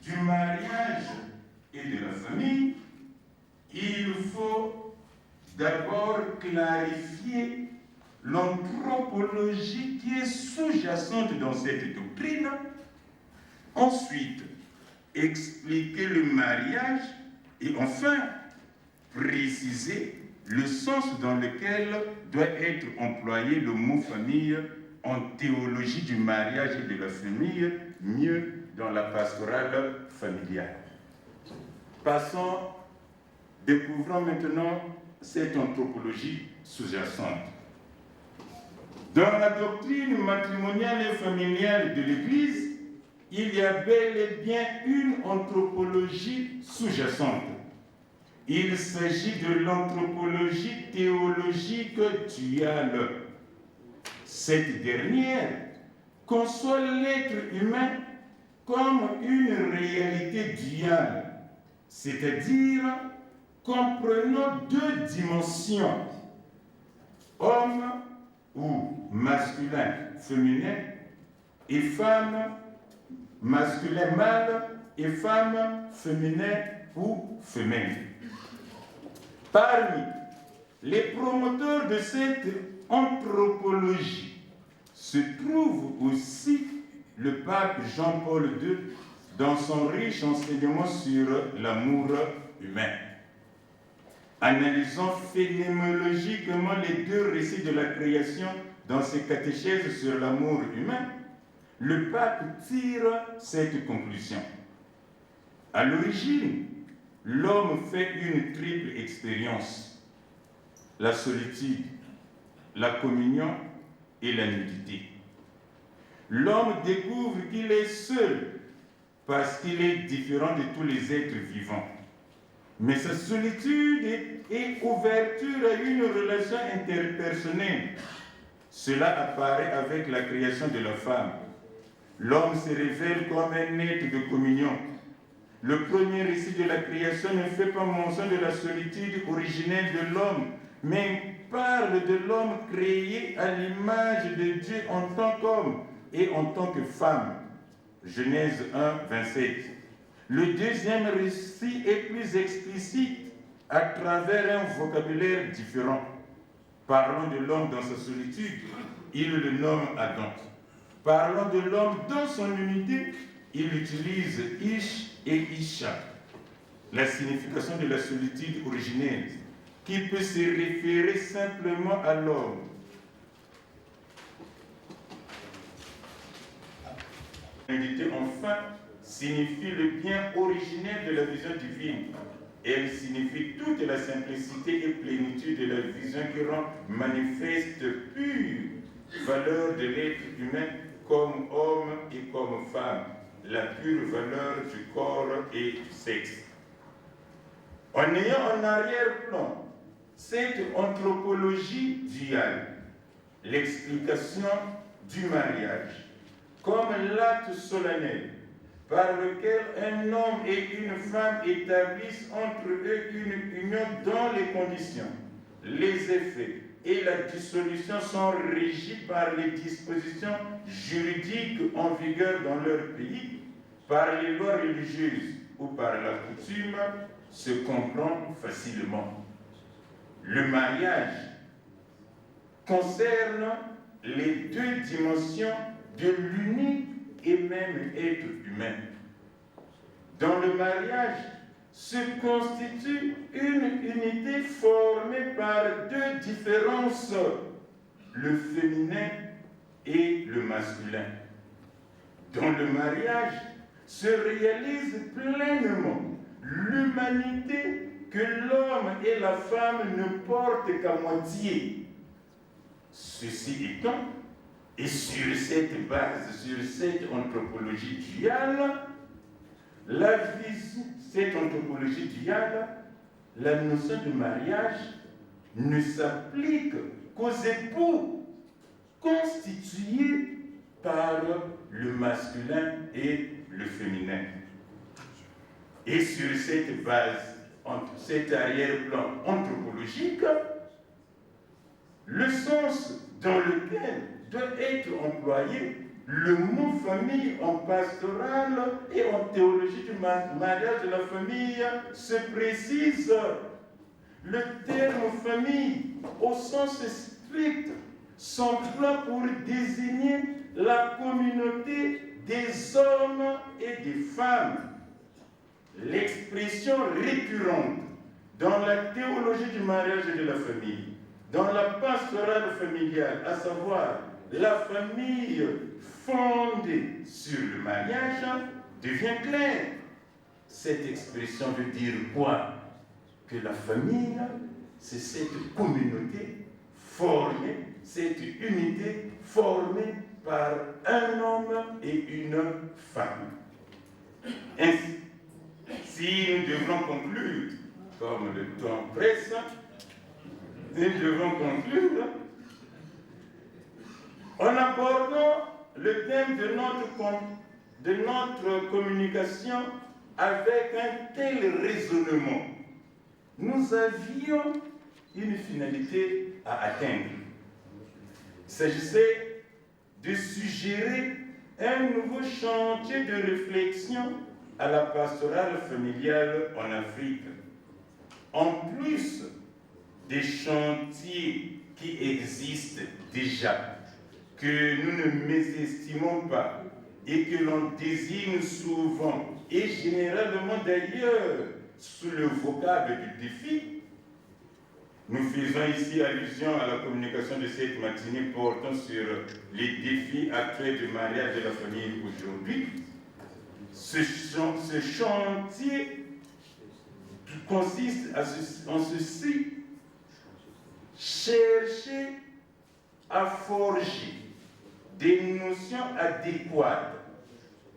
du mariage et de la famille, il faut d'abord clarifier l'anthropologie qui est sous-jacente dans cette doctrine, ensuite expliquer le mariage et enfin préciser le sens dans lequel doit être employé le mot famille en théologie du mariage et de la famille, mieux dans la pastorale familiale. Passons, découvrons maintenant cette anthropologie sous-jacente. Dans la doctrine matrimoniale et familiale de l'Église, il y a bel et bien une anthropologie sous-jacente. Il s'agit de l'anthropologie théologique duale. Cette dernière conçoit l'être humain comme une réalité duale, c'est-à-dire comprenant deux dimensions, homme ou masculin, féminin, et femme, masculin, mâle, et femme, féminin ou femelle. Parmi les promoteurs de cette anthropologie se trouve aussi le pape Jean-Paul II dans son riche enseignement sur l'amour humain. Analysant phénoménologiquement les deux récits de la création dans ses catéchèses sur l'amour humain, le pape tire cette conclusion. À l'origine, l'homme fait une triple expérience: la solitude, la communion et la nudité. L'homme découvre qu'il est seul parce qu'il est différent de tous les êtres vivants. Mais sa solitude et ouverture à une relation interpersonnelle, cela apparaît avec la création de la femme. L'homme se révèle comme un être de communion. Le premier récit de la création ne fait pas mention de la solitude originelle de l'homme, mais parle de l'homme créé à l'image de Dieu en tant qu'homme et en tant que femme. Genèse 1, 27. Le deuxième récit est plus explicite à travers un vocabulaire différent. Parlant de l'homme dans sa solitude, il le nomme Adam. Parlant de l'homme dans son unité, il utilise Ish et Isha. La signification de la solitude originelle, qui peut se référer simplement à l'homme. L'unité, enfin, signifie le bien originel de la vision divine. Elle signifie toute la simplicité et plénitude de la vision qui rend manifeste pure valeur de l'être humain comme homme et comme femme, la pure valeur du corps et du sexe. En ayant en arrière-plan cette anthropologie duale, l'explication du mariage comme l'acte solennel par lequel un homme et une femme établissent entre eux une union dont les conditions, les effets et la dissolution sont régis par les dispositions juridiques en vigueur dans leur pays, par les lois religieuses ou par la coutume, se comprend facilement. Le mariage concerne les deux dimensions de l'unique et même être humain. Dans le mariage se constitue une unité formée par deux différences, le féminin et le masculin. Dans le mariage se réalise pleinement l'humanité que l'homme et la femme ne portent qu'à moitié. Ceci étant, et sur cette base, sur cette anthropologie duale, cette anthropologie duale, la notion de mariage ne s'applique qu'aux époux constitués par le masculin et le féminin. Et sur cette base, cet arrière-plan anthropologique, le sens dans lequel doit être employé le mot famille en pastorale et en théologie du mariage de la famille se précise. Le terme famille, au sens strict, s'emploie pour désigner la communauté des hommes et des femmes. L'expression récurrente dans la théologie du mariage et de la famille, dans la pastorale familiale, à savoir la famille fondée sur le mariage, devient claire. Cette expression veut dire quoi? Que la famille, c'est cette communauté formée, cette unité formée par un homme et une femme. Ainsi, si nous devons conclure, comme le temps presse, nous devons conclure en abordant le thème de notre communication avec un tel raisonnement. Nous avions une finalité à atteindre. Il s'agissait de suggérer un nouveau chantier de réflexion à la pastorale familiale en Afrique. En plus des chantiers qui existent déjà, que nous ne mésestimons pas et que l'on désigne souvent et généralement d'ailleurs sous le vocable du défi, nous faisons ici allusion à la communication de cette matinée portant sur les défis actuels du mariage de la famille aujourd'hui. Ce chantier consiste en ceci: chercher à forger des notions adéquates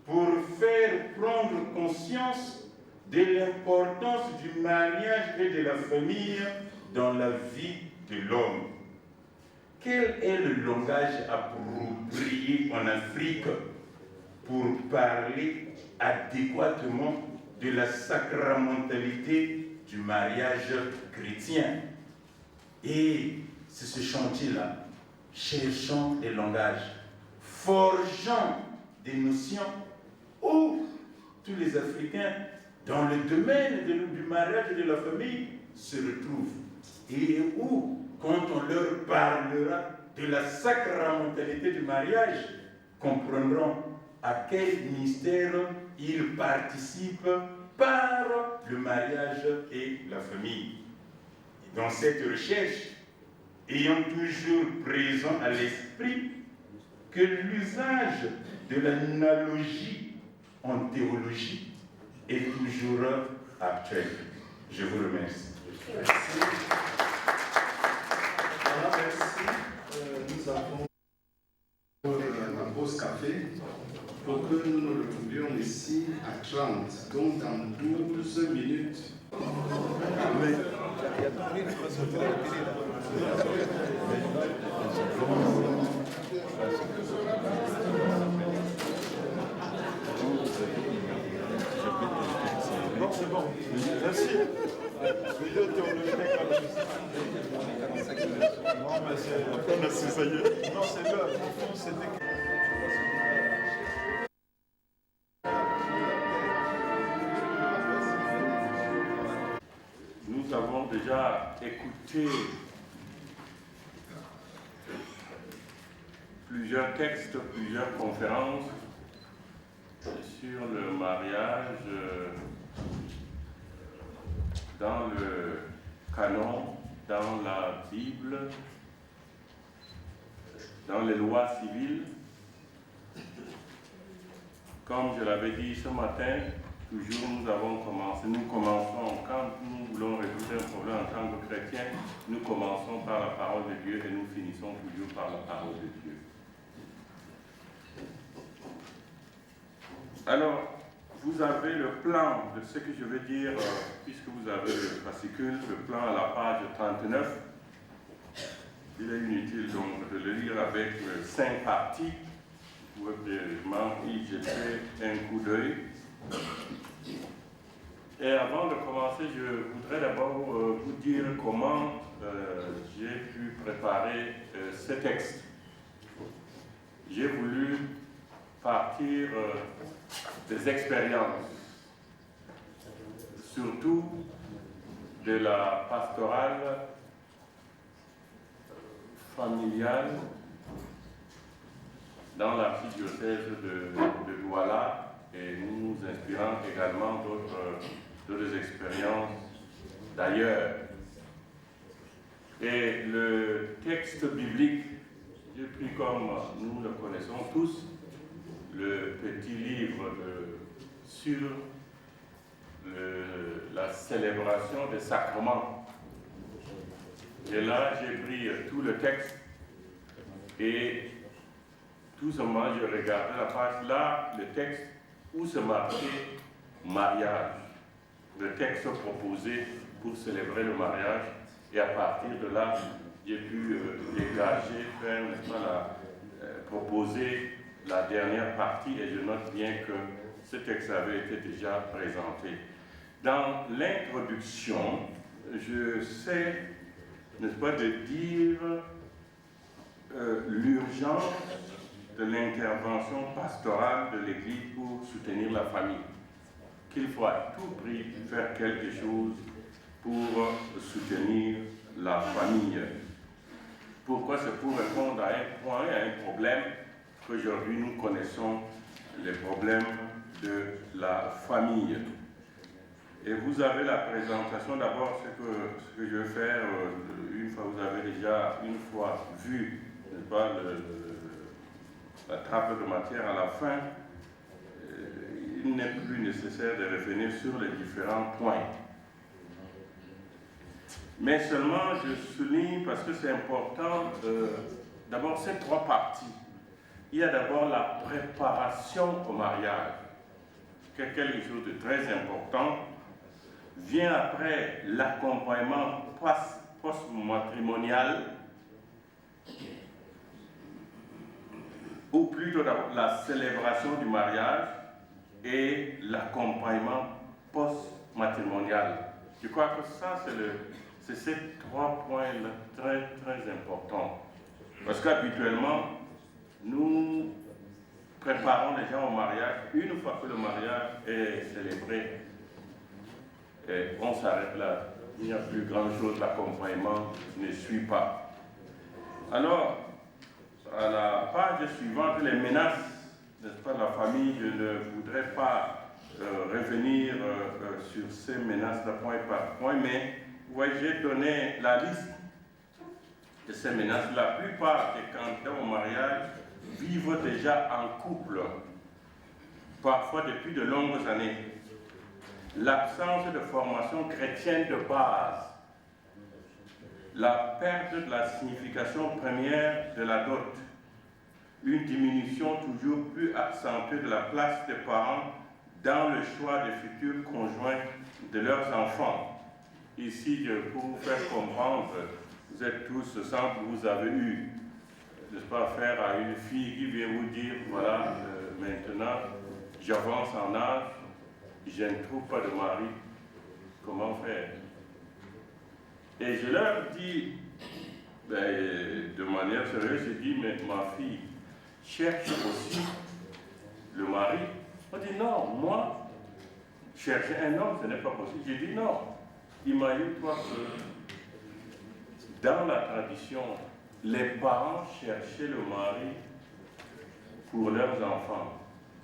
pour faire prendre conscience de l'importance du mariage et de la famille dans la vie de l'homme. Quel est le langage approprié en Afrique pour parler adéquatement de la sacramentalité du mariage chrétien? Et c'est ce chantier-là, cherchant des langages, forgeant des notions où tous les Africains, dans le domaine du mariage et de la famille, se retrouvent. Et où, quand on leur parlera de la sacramentalité du mariage, comprendront à quel mystère ils participent par le mariage et la famille. Et dans cette recherche, ayant toujours présent à l'esprit que l'usage de l'analogie en théologie est toujours actuel. Je vous remercie. Merci. Voilà, merci. Nous avons la pause café pour que nous nous retrouvions ici à 30, donc dans 12 minutes. Amen. Non, c'est bon. Merci. Non, mais c'est... ça y est. Non, c'est là. C'était... Nous avons déjà écouté plusieurs textes, plusieurs conférences sur le mariage dans le canon, dans la Bible, dans les lois civiles. Comme je l'avais dit ce matin, toujours nous commençons, quand nous voulons résoudre un problème en tant que chrétiens, nous commençons par la parole de Dieu et nous finissons toujours par la parole de Dieu. Alors, vous avez le plan de ce que je vais dire, puisque vous avez le fascicule, le plan à la page 39. Il est inutile donc de le lire avec 5 parties. Vous pouvez vraiment y jeter un coup d'œil. Et avant de commencer, je voudrais d'abord vous dire comment j'ai pu préparer ce texte. J'ai voulu partir des expériences, surtout de la pastorale familiale dans l'archidiocèse de Douala, et nous inspirant également d'autres expériences d'ailleurs. Et le texte biblique, j'ai pris comme nous le connaissons tous, le petit livre sur la célébration des sacrements. Et là, j'ai pris tout le texte et tout simplement, je regardais la page là, le texte où se marquait mariage, le texte proposé pour célébrer le mariage. Et à partir de là, j'ai pu dégager, faire, proposer la dernière partie, et je note bien que ce texte avait été déjà présenté. Dans l'introduction, je sais, n'est-ce pas, de dire l'urgence de l'intervention pastorale de l'Église pour soutenir la famille. Qu'il faut à tout prix faire quelque chose pour soutenir la famille. Pourquoi? C'est pour répondre à un point, à un problème qu'aujourd'hui nous connaissons, les problèmes de la famille. Et vous avez la présentation, d'abord ce que je vais faire, une fois vous avez déjà vu, n'est-ce pas, la table de matière à la fin, il n'est plus nécessaire de revenir sur les différents points. Mais seulement je souligne, parce que c'est important, d'abord ces 3 parties. Il y a d'abord la préparation au mariage, qui est quelque chose de très important. Vient après l'accompagnement post-matrimonial, ou plutôt d'abord la célébration du mariage et l'accompagnement post-matrimonial. Je crois que ça, c'est ces 3 points-là très, très importants. Parce qu'habituellement, nous préparons les gens au mariage. Une fois que le mariage est célébré, et on s'arrête là. Il n'y a plus grand-chose, l'accompagnement ne suit pas. Alors, à la page suivante, les menaces, n'est-ce pas, de la famille, je ne voudrais pas revenir sur ces menaces de point par point, mais vous voyez, j'ai donné la liste de ces menaces. La plupart des candidats au mariage vivent déjà en couple, parfois depuis de longues années. L'absence de formation chrétienne de base, la perte de la signification première de la dot, une diminution toujours plus accentuée de la place des parents dans le choix des futurs conjoints de leurs enfants. Ici, pour vous faire comprendre, vous êtes tous, sans que vous avez eu, n'est-ce pas, affaire à une fille qui vient vous dire, voilà, maintenant, j'avance en âge, je ne trouve pas de mari, comment faire? Et je leur dis, de manière sérieuse, je dis, mais ma fille cherche aussi le mari. On dit, non, moi, chercher un homme, ce n'est pas possible. J'ai dit, non, imagine-toi que dans la tradition, les parents cherchaient le mari pour leurs enfants.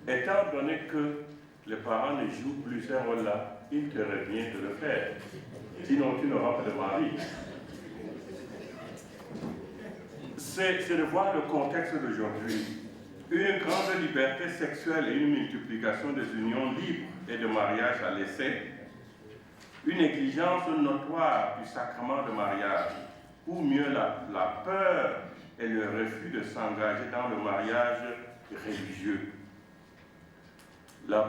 Étant donné que les parents ne jouent plus ce rôle-là, il te revient de le faire. Sinon, tu n'auras pas de mari. C'est de voir le contexte d'aujourd'hui. Une grande liberté sexuelle et une multiplication des unions libres et de mariage à l'essai. Une négligence notoire du sacrement de mariage, ou mieux la peur et le refus de s'engager dans le mariage religieux. La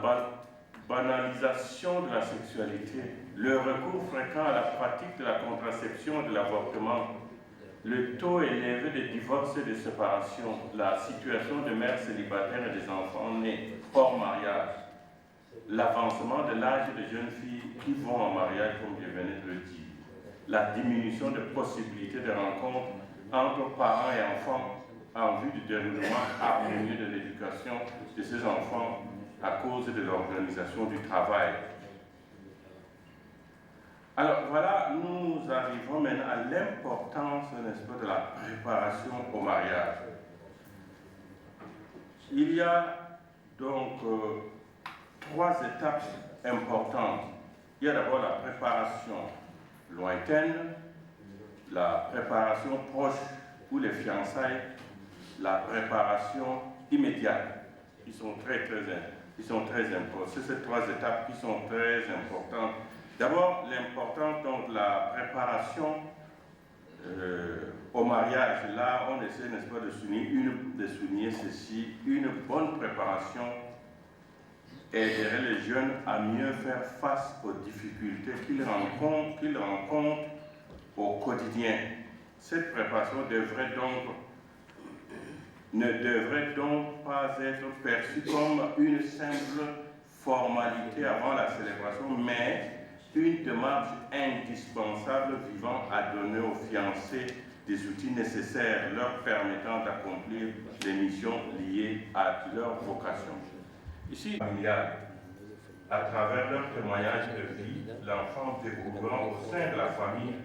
banalisation de la sexualité, le recours fréquent à la pratique de la contraception et de l'avortement, le taux élevé de divorces et de séparations, la situation de mères célibataires et des enfants nés hors mariage, l'avancement de l'âge des jeunes filles qui vont en mariage, comme je venais de le dire, la diminution de possibilités de rencontres entre parents et enfants en vue du déroulement harmonieux de l'éducation de ces enfants à cause de l'organisation du travail. Alors voilà, nous arrivons maintenant à l'importance, n'est-ce pas, de la préparation au mariage. Il y a donc 3 étapes importantes. Il y a d'abord la préparation lointaine, la préparation proche ou les fiançailles, la préparation immédiate. Ils sont très importants. C'est ces 3 étapes qui sont très importantes. D'abord, l'importance de la préparation au mariage. Là, on essaie, n'est-ce pas, de souligner ceci. Une bonne préparation aiderait les jeunes à mieux faire face aux difficultés qu'ils rencontrent au quotidien. Cette préparation ne devrait donc pas être perçue comme une simple formalité avant la célébration, mais une démarche indispensable visant à donner aux fiancés des outils nécessaires leur permettant d'accomplir les missions liées à leur vocation. Ici, familial, à travers leur témoignage de vie, l'enfant découvrant au sein de la famille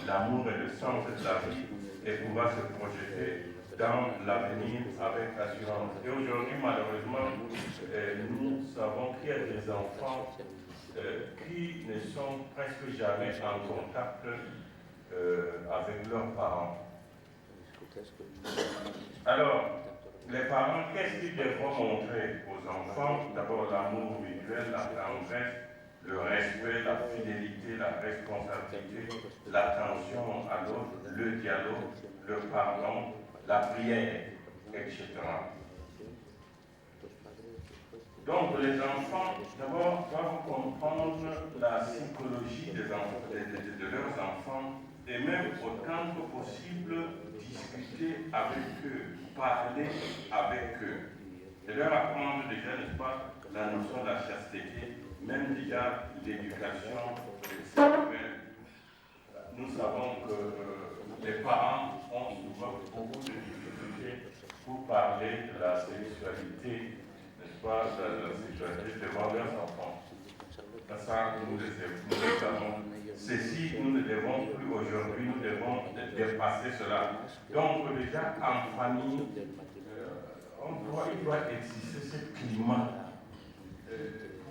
l'amour et le sens de la vie et pouvoir se projeter dans l'avenir avec assurance. Et aujourd'hui, malheureusement, nous savons qu'il y a des enfants qui ne sont presque jamais en contact avec leurs parents. Alors, les parents, qu'est-ce qu'ils devront montrer aux enfants? D'abord, l'amour mutuel, la tendresse, le respect, la fidélité, la responsabilité, l'attention à l'autre, le dialogue, le pardon, la prière, etc. Donc, les enfants, d'abord, doivent comprendre la psychologie de leurs enfants et même autant que possible discuter avec eux, parler avec eux. Et leur apprendre déjà, n'est-ce pas, la notion de la chasteté, même déjà l'éducation sexuelle. Nous savons que les parents ont souvent beaucoup de difficultés pour parler de la sexualité, n'est-ce pas, de la sexualité devant leurs enfants. Ça, nous le savons. Ceci, nous ne devons plus aujourd'hui, nous devons dépasser cela. Donc, déjà, en famille, il doit exister ce climat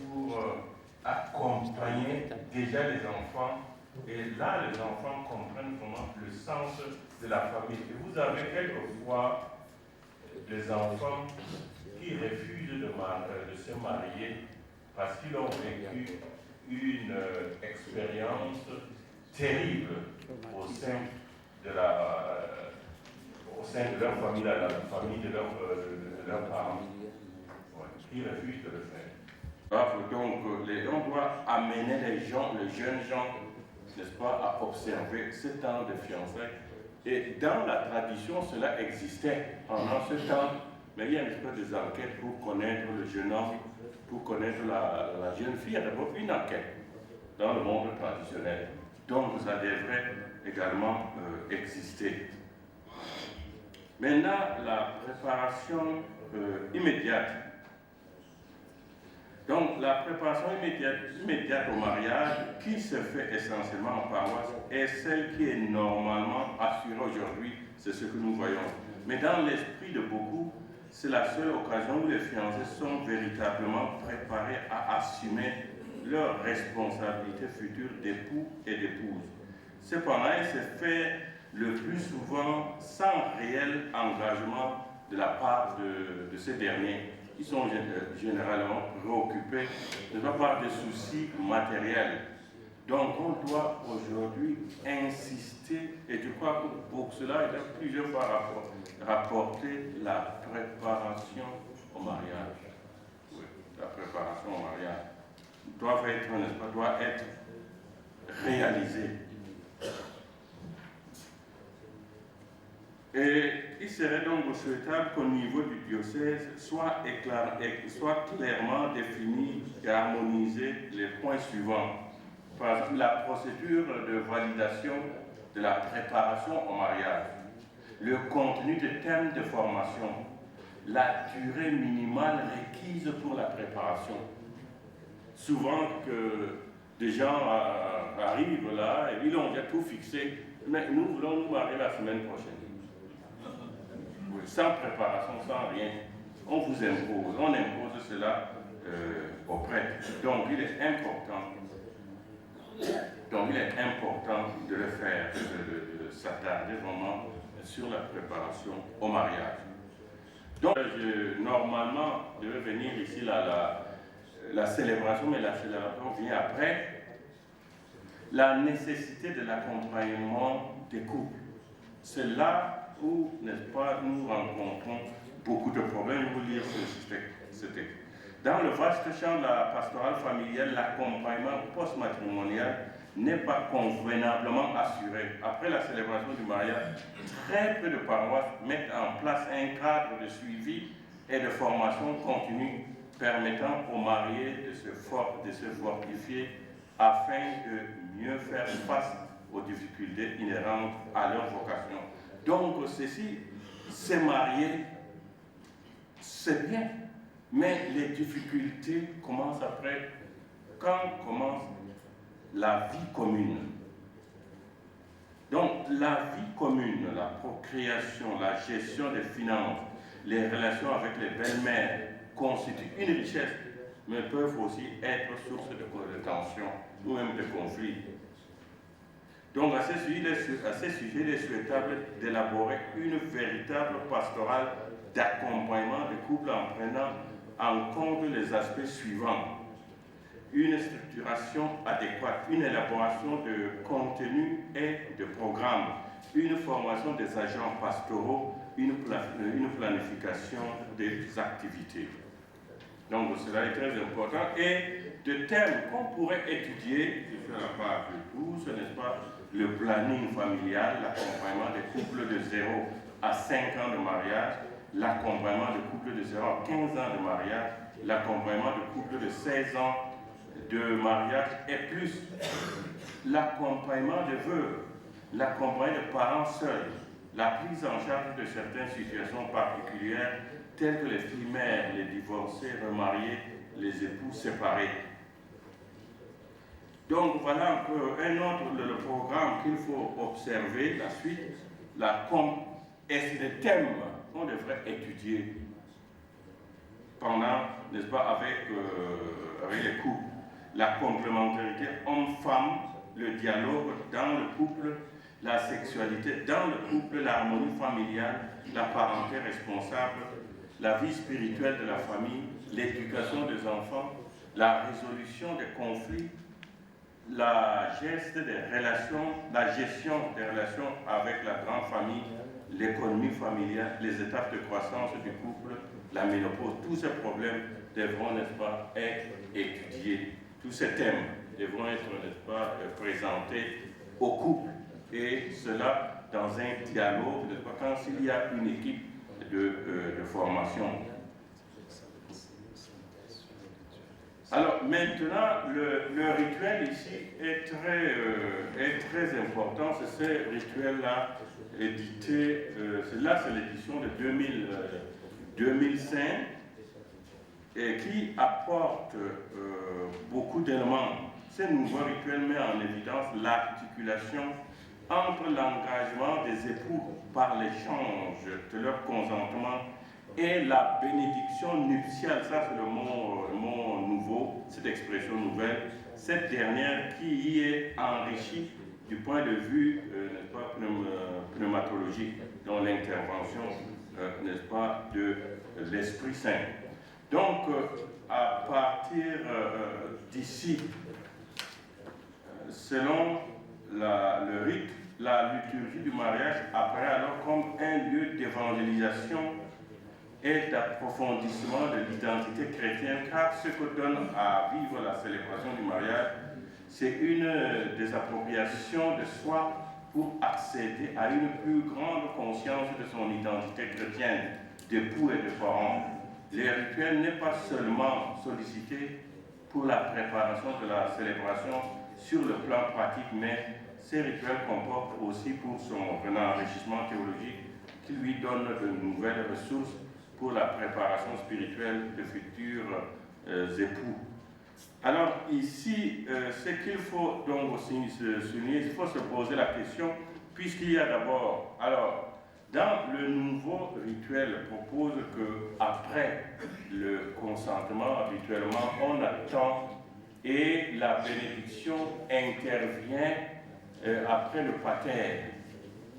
pour accompagner déjà les enfants. Et là, les enfants comprennent vraiment le sens de la famille. Et vous avez quelquefois des enfants qui refusent de se marier parce qu'ils ont vécu une expérience terrible au sein de leur famille, la famille de leurs parents. Ouais, ils refusent de le faire. Donc, on doit amener les jeunes gens, n'est-ce pas, à observer ce temps de fiançailles. Et dans la tradition, cela existait pendant ce temps, mais il y a une espèce des enquêtes pour connaître le jeune homme, pour connaître la jeune fille. Il y a d'abord une enquête dans le monde traditionnel. Donc, ça devrait également exister. Maintenant, la préparation immédiate. Donc, la préparation immédiate au mariage, qui se fait essentiellement en paroisse, est celle qui est normalement assurée aujourd'hui, c'est ce que nous voyons. Mais dans l'esprit de beaucoup, c'est la seule occasion où les fiancés sont véritablement préparés à assumer leurs responsabilités futures d'époux et d'épouse. Cependant, il se fait le plus souvent sans réel engagement de la part de ces derniers, qui sont généralement préoccupés de ne pas de soucis matériels. Donc on doit aujourd'hui insister, et je crois que pour cela, il y a plusieurs fois rapporté la préparation au mariage. Oui, la préparation au mariage. doit être réalisé. Et il serait donc souhaitable qu'au niveau du diocèse soit clairement défini et harmonisé les points suivants. Par exemple, la procédure de validation de la préparation au mariage, le contenu des thèmes de formation, la durée minimale requise pour la préparation. Souvent que des gens arrivent là et ils ont déjà tout fixé, mais nous voulons nous marier la semaine prochaine. Oui, sans préparation, sans rien. On vous impose, on impose cela aux prêtres. Donc il est important de le faire, de s'attarder vraiment sur la préparation au mariage. Donc, normalement, je devais venir ici la célébration, mais la célébration vient après. La nécessité de l'accompagnement des couples. C'est là où, n'est-ce pas, nous rencontrons beaucoup de problèmes. Je vais vous lire ce texte. Dans le vaste champ de la pastorale familiale, l'accompagnement post-matrimonial n'est pas convenablement assuré. Après la célébration du mariage, très peu de paroisses mettent en place un cadre de suivi et de formation continue permettant aux mariés de se fortifier afin de mieux faire face aux difficultés inhérentes à leur vocation. Donc, c'est marié, c'est bien, mais les difficultés commencent après, quand commence la vie commune. Donc, la vie commune, la procréation, la gestion des finances, les relations avec les belles-mères constituent une richesse, mais peuvent aussi être source de tensions ou même de conflits. Donc, à ce sujet, il est souhaitable d'élaborer une véritable pastorale d'accompagnement des couples en prenant en compte les aspects suivants. Une structuration adéquate, une élaboration de contenu et de programmes, une formation des agents pastoraux, une planification des activités. Donc cela est très important. Et de thèmes qu'on pourrait étudier, je fais la part de tous, n'est-ce pas, le planning familial, l'accompagnement des couples de 0 à 5 ans de mariage, l'accompagnement des couples de 0 à 15 ans de mariage, l'accompagnement des couples de 16 ans de mariage et plus, l'accompagnement de veuves, l'accompagnement de parents seuls, la prise en charge de certaines situations particulières telles que les filles mères, les divorcés, remariés, les époux séparés. Donc voilà un autre le programme qu'il faut observer, la suite, et c'est des thèmes qu'on devrait étudier pendant, n'est-ce pas, avec les couples. La complémentarité homme-femme, le dialogue dans le couple, la sexualité dans le couple, l'harmonie familiale, la parenté responsable, la vie spirituelle de la famille, l'éducation des enfants, la résolution des conflits, la gestion des relations avec la grande famille, l'économie familiale, les étapes de croissance du couple, la ménopause. Tous ces problèmes devront, n'est-ce pas, être étudiés. Tous ces thèmes devront être, n'est-ce pas, présentés au couple. Et cela dans un dialogue, n'est-ce pas, quand il y a une équipe de formation. Alors maintenant, le rituel ici est très important. C'est ce rituel-là édité, c'est l'édition de 2005 et qui apporte beaucoup d'éléments. Ce nouveau rituel met en évidence l'articulation entre l'engagement des époux par l'échange de leur consentement et la bénédiction nuptiale. Ça, c'est le mot nouveau, cette expression nouvelle. Cette dernière qui y est enrichie du point de vue, n'est-ce pas, pneumatologique, dans l'intervention, n'est-ce pas, de l'Esprit Saint. Donc, à partir d'ici, selon le rite, la liturgie du mariage apparaît alors comme un lieu d'évangélisation et d'approfondissement de l'identité chrétienne, car ce que donne à vivre la célébration du mariage, c'est une désappropriation de soi pour accéder à une plus grande conscience de son identité chrétienne, d'époux et de parents. Les rituels n'est pas seulement sollicité pour la préparation de la célébration sur le plan pratique, mais ces rituels comportent aussi pour son enrichissement théologique qui lui donne de nouvelles ressources pour la préparation spirituelle de futurs époux. Alors ici, ce qu'il faut donc aussi souligner, il faut se poser la question, puisqu'il y a d'abord, alors, dans le nouveau rituel propose qu'après le consentement, habituellement, on attend et la bénédiction intervient après le baptême.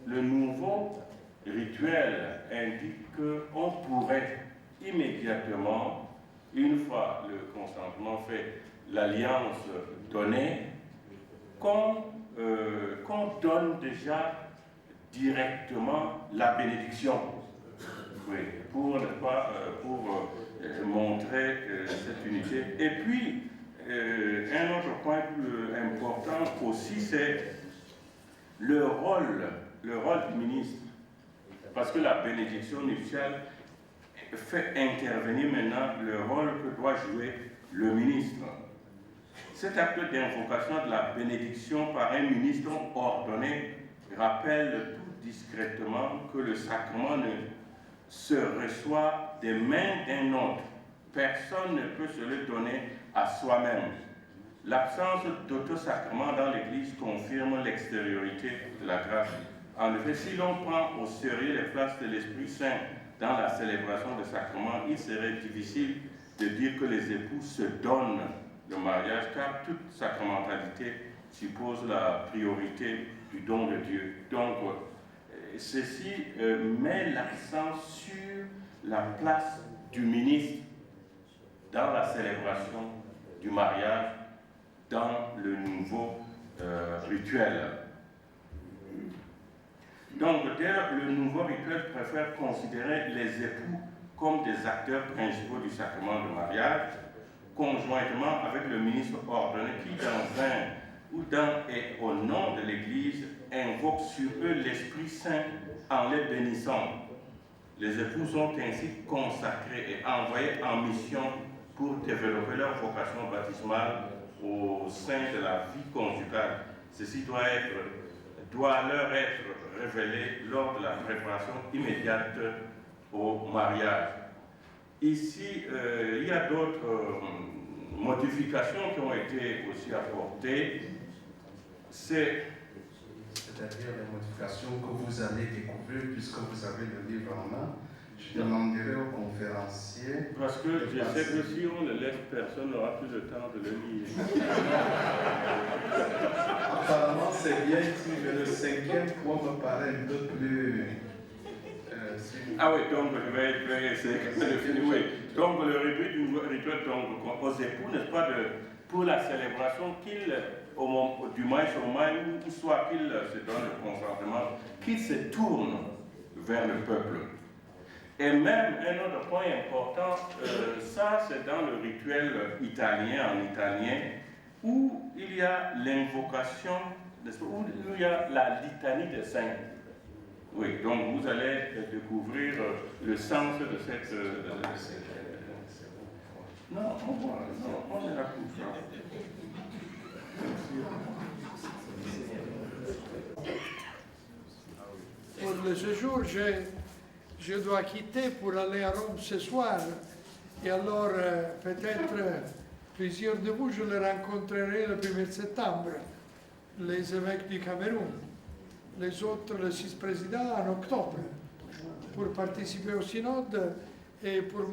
Le nouveau rituel indique qu'on pourrait immédiatement, une fois le consentement fait, l'alliance donnée, qu'on donne déjà directement la bénédiction, oui, pour montrer cette unité. Et puis, un autre point plus important aussi, c'est le rôle du ministre, parce que la bénédiction nuptiale fait intervenir maintenant le rôle que doit jouer le ministre. Cet acte d'invocation de la bénédiction par un ministre ordonné rappelle tout discrètement que le sacrement ne se reçoit des mains d'un autre. Personne ne peut se le donner à soi-même. L'absence d'autosacrement dans l'Église confirme l'extériorité de la grâce. En effet, si l'on prend au sérieux les places de l'Esprit Saint dans la célébration des sacrements, il serait difficile de dire que les époux se donnent le mariage, car toute sacramentalité suppose la priorité du don de Dieu. Donc, ceci met l'accent sur la place du ministre dans la célébration du mariage, dans le nouveau rituel. Donc, d'ailleurs, le nouveau rituel préfère considérer les époux comme des acteurs principaux du sacrement de mariage, conjointement avec le ministre ordonné qui, dans un ou dans et au nom de l'Église, invoque sur eux l'Esprit Saint en les bénissant. Les époux sont ainsi consacrés et envoyés en mission pour développer leur vocation baptismale au sein de la vie conjugale. Ceci doit leur être révélé lors de la préparation immédiate au mariage. Ici, il y a d'autres modifications qui ont été aussi apportées. C'est-à-dire les modifications que vous allez découvrir puisque vous avez le livre en main. Je demanderai aux conférenciers. Parce que je sais que si on le laisse, personne n'aura plus le temps de le lire. Apparemment, c'est bien dit, mais le cinquième point me paraît un peu plus. Ah oui, donc je vais essayer de finir. Oui. Donc le rituel donc, aux époux, n'est-ce pas, pour la célébration du mariage au mariage, ou soit qu'ils se donnent le consentement, qu'ils se tournent vers le peuple. Et même un autre point important, ça c'est dans le rituel italien, en italien, où il y a l'invocation, où il y a la litanie des saints. Oui, donc vous allez découvrir le sens de cette... Non, on est là pour ça. Pour le séjour, je dois quitter pour aller à Rome ce soir. Et alors, peut-être, plusieurs de vous, je les rencontrerai le 1er septembre, les évêques du Cameroun. Les autres, les 6 présidents, en octobre, pour participer au synode et pour